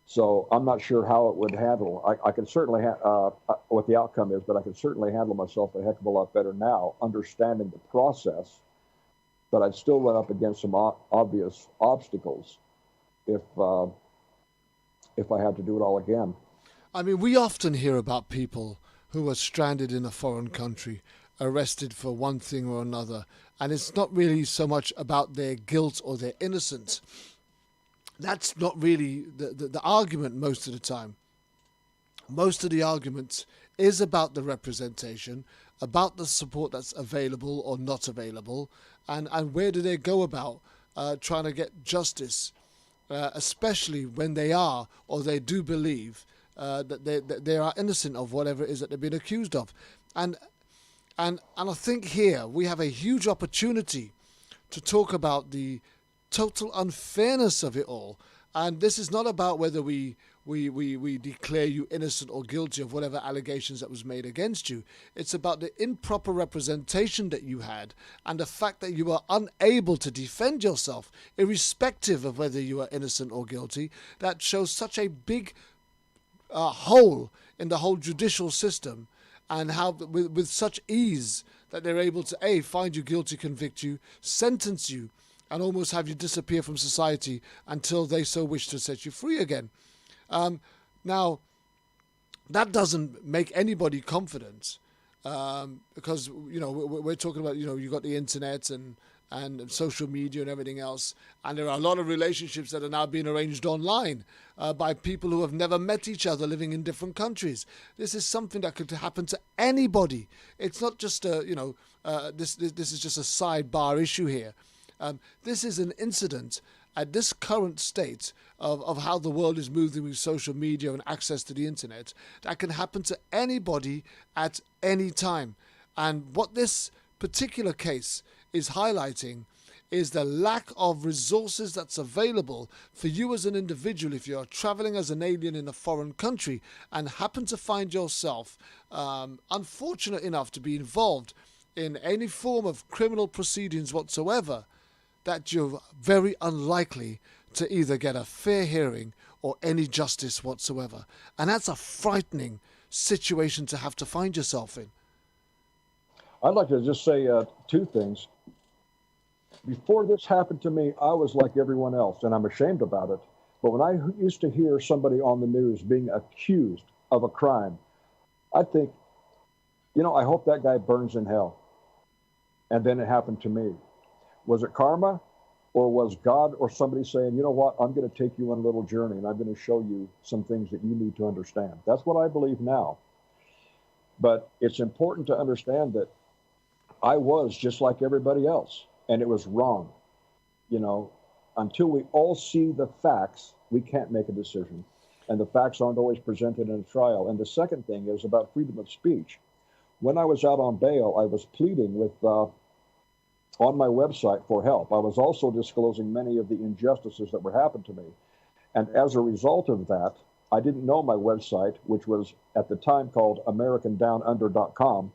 So I'm not sure how it would handle. I can certainly, what the outcome is, but I can certainly handle myself a heck of a lot better now, understanding the process. But I'd still run up against some obvious obstacles if I had to do it all again. I mean, we often hear about people who are stranded in a foreign country, arrested for one thing or another, and it's not really so much about their guilt or their innocence. That's not really the argument most of the time. Most of the argument is about the representation, about the support that's available or not available, and where do they go about trying to get justice, especially when they are or they do believe that they are innocent of whatever it is that they've been accused of. And I think here we have a huge opportunity to talk about the total unfairness of it all. And this is not about whether we declare you innocent or guilty of whatever allegations that was made against you. It's about the improper representation that you had and the fact that you were unable to defend yourself, irrespective of whether you are innocent or guilty. That shows such a big hole in the whole judicial system, and how with such ease that they're able to find you guilty, convict you, sentence you, and almost have you disappear from society until they so wish to set you free again. Now, that doesn't make anybody confident, because, we're talking about, you got the internet and social media and everything else, and there are a lot of relationships that are now being arranged online by people who have never met each other, living in different countries. This is something that could happen to anybody. It's not just this is just a sidebar issue here. This is an incident at this current state of how the world is moving with social media and access to the internet that can happen to anybody at any time. And what this particular case is highlighting is the lack of resources that's available for you as an individual if you're traveling as an alien in a foreign country and happen to find yourself unfortunate enough to be involved in any form of criminal proceedings whatsoever, that you're very unlikely to either get a fair hearing or any justice whatsoever. And that's a frightening situation to have to find yourself in. I'd like to just say two things. Before this happened to me, I was like everyone else, and I'm ashamed about it. But when I used to hear somebody on the news being accused of a crime, I'd think, I hope that guy burns in hell. And then it happened to me. Was it karma, or was God or somebody saying, you know what, I'm going to take you on a little journey and I'm going to show you some things that you need to understand? That's what I believe now. But it's important to understand that I was just like everybody else, and it was wrong. Until we all see the facts, we can't make a decision. And the facts aren't always presented in a trial. And the second thing is about freedom of speech. When I was out on bail, I was pleading with on my website for help. I was also disclosing many of the injustices that were happening to me. And as a result of that, I didn't know my website, which was at the time called AmericanDownUnder.com.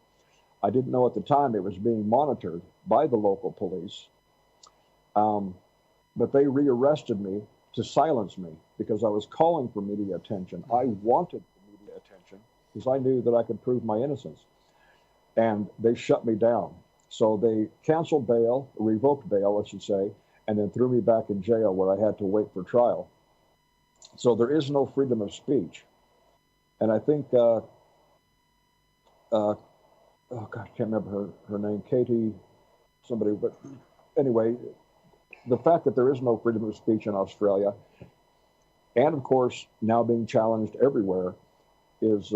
I didn't know at the time it was being monitored by the local police. But they rearrested me to silence me because I was calling for media attention. I wanted media attention because I knew that I could prove my innocence. And they shut me down. So they canceled bail, revoked bail, I should say, and then threw me back in jail where I had to wait for trial. So there is no freedom of speech. And I think, oh God, I can't remember her name, Katie, somebody, but anyway, the fact that there is no freedom of speech in Australia, and of course now being challenged everywhere, is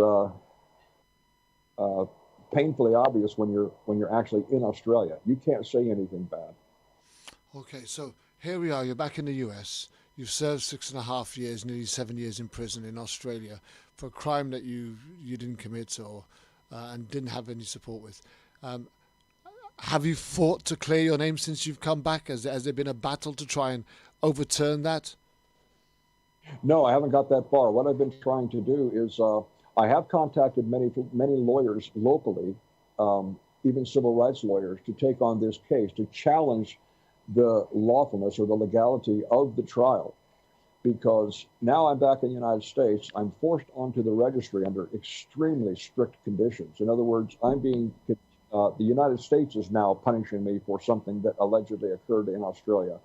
painfully obvious when you're actually in Australia. You can't say anything bad. Okay, so here we are. You're back in the US. You've served 6.5 years, nearly 7 years in prison in Australia for a crime that you didn't commit or and didn't have any support with. Have you fought to clear your name since you've come back? Has there been a battle to try and overturn that? No, I haven't got that far. What I've been trying to do is I have contacted many lawyers locally, even civil rights lawyers, to take on this case, to challenge the lawfulness or the legality of the trial. Because now I'm back in the United States, I'm forced onto the registry under extremely strict conditions. In other words, the United States is now punishing me for something that allegedly occurred in Australia.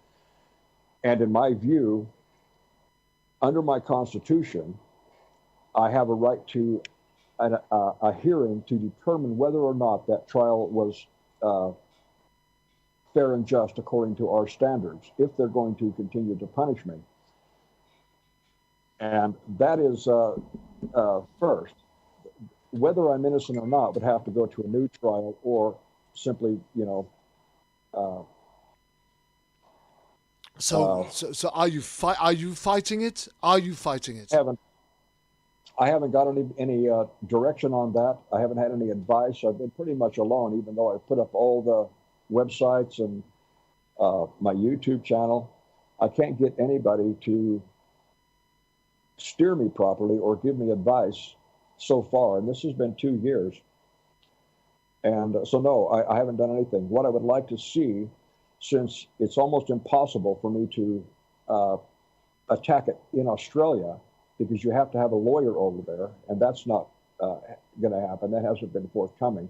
And in my view, under my Constitution, I have a right to a hearing to determine whether or not that trial was fair and just according to our standards, if they're going to continue to punish me. And that is first. Whether I'm innocent or not would have to go to a new trial or simply, So are you fighting it? Are you fighting it? I haven't got any direction on that. I haven't had any advice. I've been pretty much alone, even though I've put up all the websites and my YouTube channel. I can't get anybody to steer me properly or give me advice so far. And this has been 2 years. And so, no, I haven't done anything. What I would like to see, since it's almost impossible for me to attack it in Australia, because you have to have a lawyer over there, and that's not going to happen. That hasn't been forthcoming.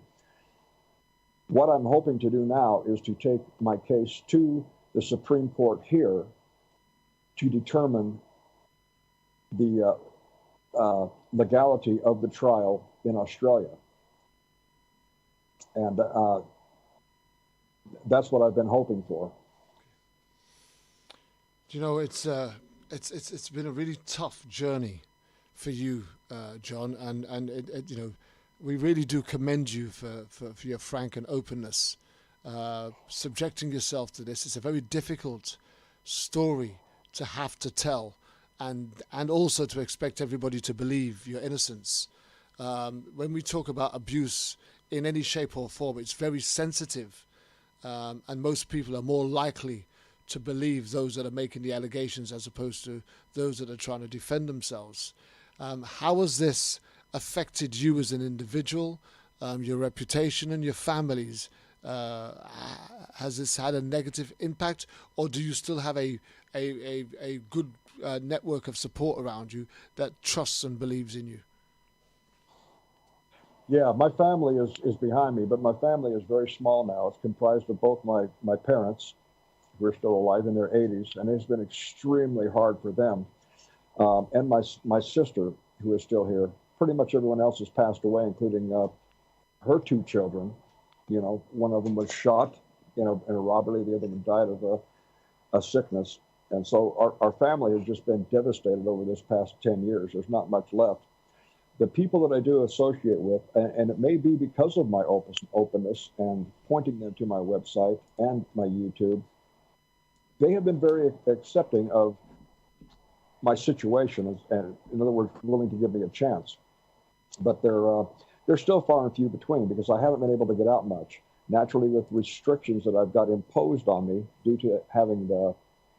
What I'm hoping to do now is to take my case to the Supreme Court here to determine the legality of the trial in Australia. And that's what I've been hoping for. You know, it's been a really tough journey for you, John, and you know, we really do commend you for your frank and openness, subjecting yourself to this. It's a very difficult story to have to tell, and also to expect everybody to believe your innocence. When we talk about abuse in any shape or form, it's very sensitive, and most people are more likely to believe those that are making the allegations as opposed to those that are trying to defend themselves. How has this affected you as an individual, your reputation and your families? Has this had a negative impact, or do you still have a good network of support around you that trusts and believes in you? Yeah, my family is behind me, but my family is very small now. It's comprised of both my parents, who are still alive in their 80s, and it's been extremely hard for them. And my sister, who is still here. Pretty much everyone else has passed away, including her 2 children. You know, one of them was shot, in a robbery. The other one died of a sickness. And so our family has just been devastated over this past 10 years. There's not much left. The people that I do associate with, and it may be because of my openness and pointing them to my website and my YouTube, they have been very accepting of my situation, and in other words, willing to give me a chance. But they're still far and few between, because I haven't been able to get out much. Naturally, with restrictions that I've got imposed on me due to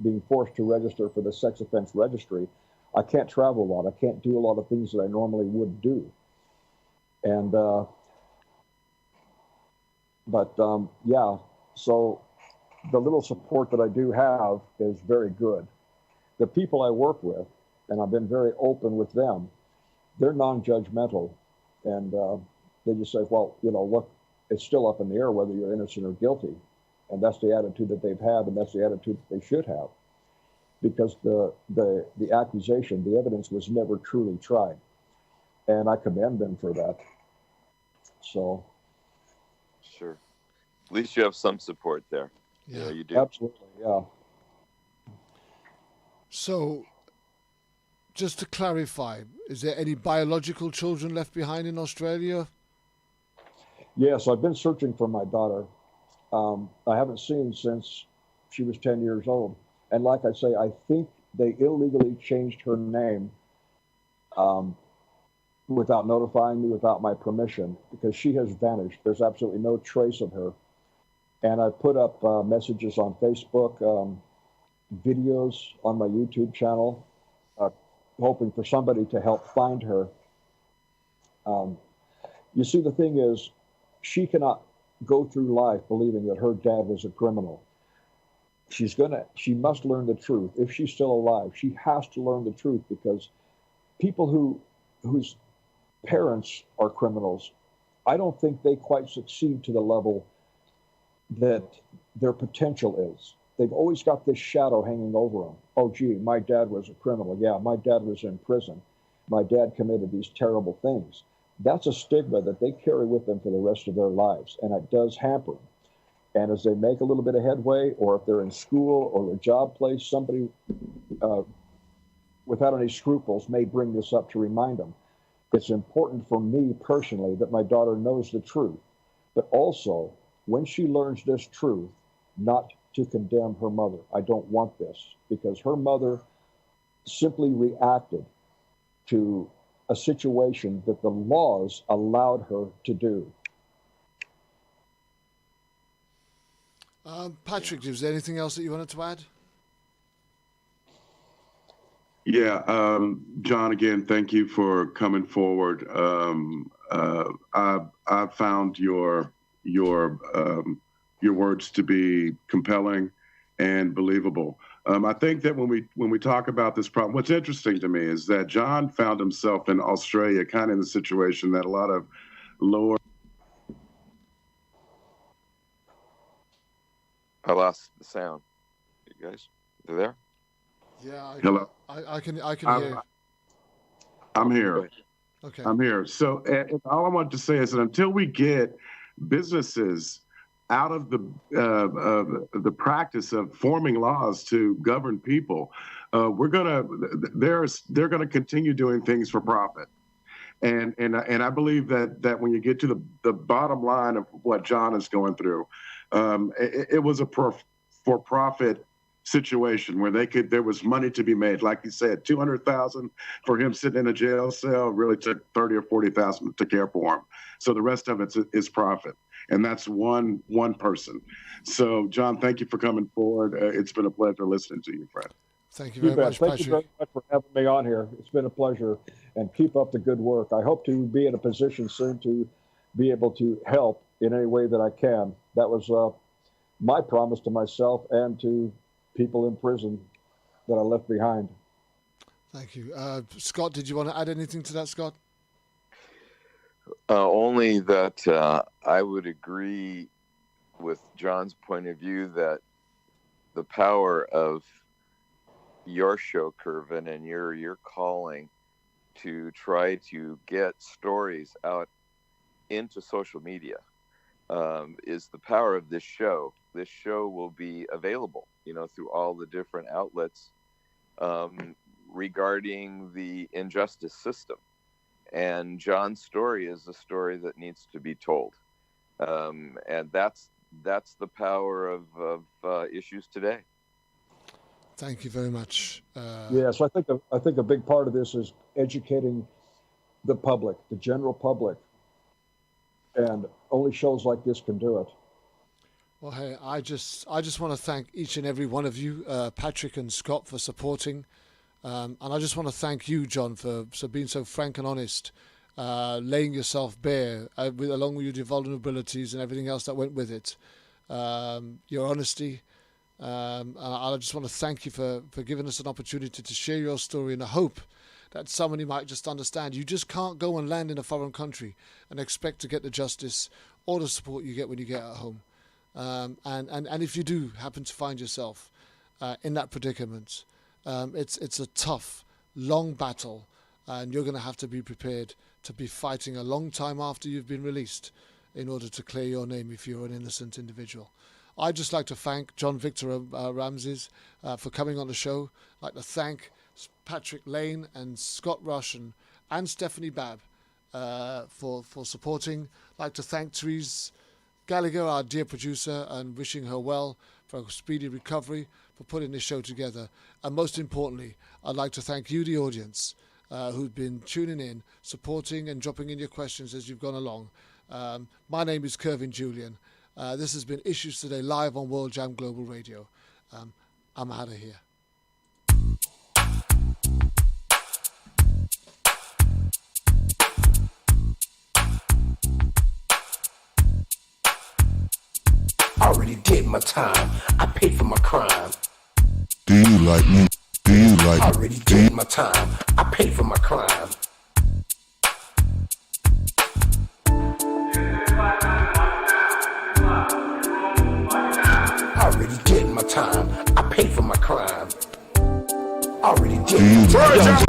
being forced to register for the sex offense registry, I can't travel a lot. I can't do a lot of things that I normally would do. And yeah, so the little support that I do have is very good. The people I work with, and I've been very open with them, they're non-judgmental, and they just say, well, look, it's still up in the air whether you're innocent or guilty. And that's the attitude that they've had, and that's the attitude that they should have, because the accusation, the evidence was never truly tried. And I commend them for that. So. Sure. At least you have some support there. Yeah, you do. Absolutely, yeah. So, just to clarify, is there any biological children left behind in Australia? Yes, I've been searching for my daughter. I haven't seen since she was 10 years old. And like I say, I think they illegally changed her name without notifying me, without my permission, because she has vanished. There's absolutely no trace of her. And I put up messages on Facebook, videos on my YouTube channel, hoping for somebody to help find her. You see, the thing is, she cannot go through life believing that her dad was a criminal. She must learn the truth. If she's still alive, she has to learn the truth, because people whose parents are criminals, I don't think they quite succeed to the level that their potential is. They've always got this shadow hanging over them. Oh, gee, my dad was a criminal. Yeah, my dad was in prison. My dad committed these terrible things. That's a stigma that they carry with them for the rest of their lives, and it does hamper them. And as they make a little bit of headway, or if they're in school or a job place, somebody without any scruples may bring this up to remind them. It's important for me personally that my daughter knows the truth, but also when she learns this truth, not to condemn her mother. I don't want this, because her mother simply reacted to a situation that the laws allowed her to do. Patrick, is there anything else that you wanted to add? Yeah, John, again, thank you for coming forward. I found your words to be compelling and believable. I think that when we talk about this problem, what's interesting to me is that John found himself in Australia, kind of in the situation that a lot of lower. I lost the sound. You guys, you there? Yeah. Hello. I can hear. I'm here. Okay. I'm here. So all I wanted to say is that until we get businesses out of the practice of forming laws to govern people, they're gonna continue doing things for profit. And I believe that when you get to the bottom line of what John is going through, it was a for-profit situation where there was money to be made. Like you said, $200,000 for him sitting in a jail cell really took $30,000 or $40,000 to care for him. So the rest of it is profit, and that's one person. So John, thank you for coming forward. It's been a pleasure listening to you, friend. Thank you very much, Patrick. Thank you very much for having me on here. It's been a pleasure, and keep up the good work. I hope to be in a position soon to be able to help in any way that I can. That was my promise to myself and to people in prison that I left behind. Thank you. Scott, did you want to add anything to that, Scott? Only that I would agree with John's point of view that the power of your show, Kervin, and your calling to try to get stories out into social media is the power of this show. This show will be available, through all the different outlets regarding the injustice system. And John's story is a story that needs to be told. And that's the power of issues today. Thank you very much. Yes, I think a big part of this is educating the public, the general public, and only shows like this can do it. Well, hey, I just want to thank each and every one of you, Patrick and Scott, for supporting, and I just want to thank you, John, for being so frank and honest, laying yourself bare, along with your vulnerabilities and everything else that went with it, your honesty. I just want to thank you for giving us an opportunity to share your story in the hope that somebody might just understand. You just can't go and land in a foreign country and expect to get the justice or the support you get when you get at home. And if you do happen to find yourself in that predicament, it's a tough, long battle, and you're going to have to be prepared to be fighting a long time after you've been released in order to clear your name if you're an innocent individual. I'd just like to thank John Victor Ramses for coming on the show. I'd like to thank Patrick Lane and Scott Rush and Stephanie Babb for supporting. I'd like to thank Therese Gallagher, our dear producer, and wishing her well for a speedy recovery, for putting this show together. And most importantly, I'd like to thank you, the audience, who've been tuning in, supporting and dropping in your questions as you've gone along. My name is Kervin Julien. This has been Issues Today live on World Jam Global Radio. I'm out of here. I already did my time. I paid for my crime. Do you like me? Do you like I already did my time. I paid for my crime. I already did my time. I paid for my crime. I already did my time.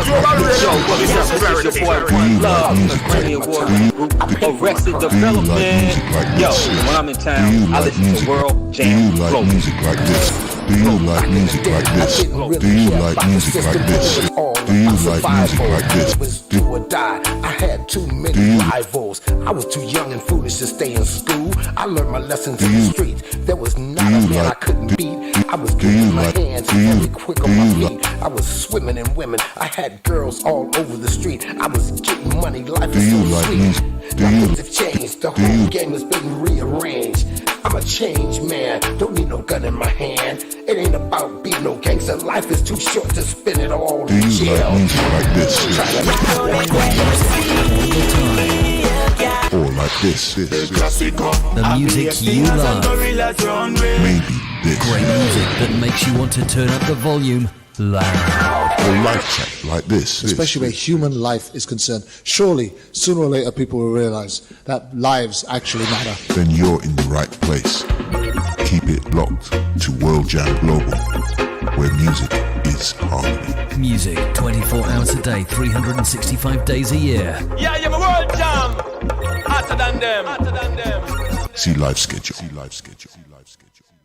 Arrested Development. Yo, when I'm in town, I listen to World Jam Global. music like this? Do you like music like this? Do you like music like this? Do you like music like this? It was do or die. I had too many rivals. I was too young and foolish to stay in school. I learned my lessons in the streets. There was not a man I couldn't beat. I was good with my hands, very quick on my feet. I was swimming in women. I had girls all over the street. I was getting money. Life is so sweet. Now things have changed. The whole game has been rearranged. I'm a changed man. Don't need no gun in my hand. It ain't about being no gangster. Life is too short to spend it all Do in you jail. like music like this? Or like this? The music you love. Maybe this. Great music that makes you want to turn up the volume loud. Or life chat like this. Especially where human life is concerned. Surely, sooner or later, people will realize that lives actually matter. Then you're in the right place. Keep it locked to World Jam Global, where music is harmony. Music 24 hours a day, 365 days a year. Yeah, you're my world jam. Hotter than them. See live schedule.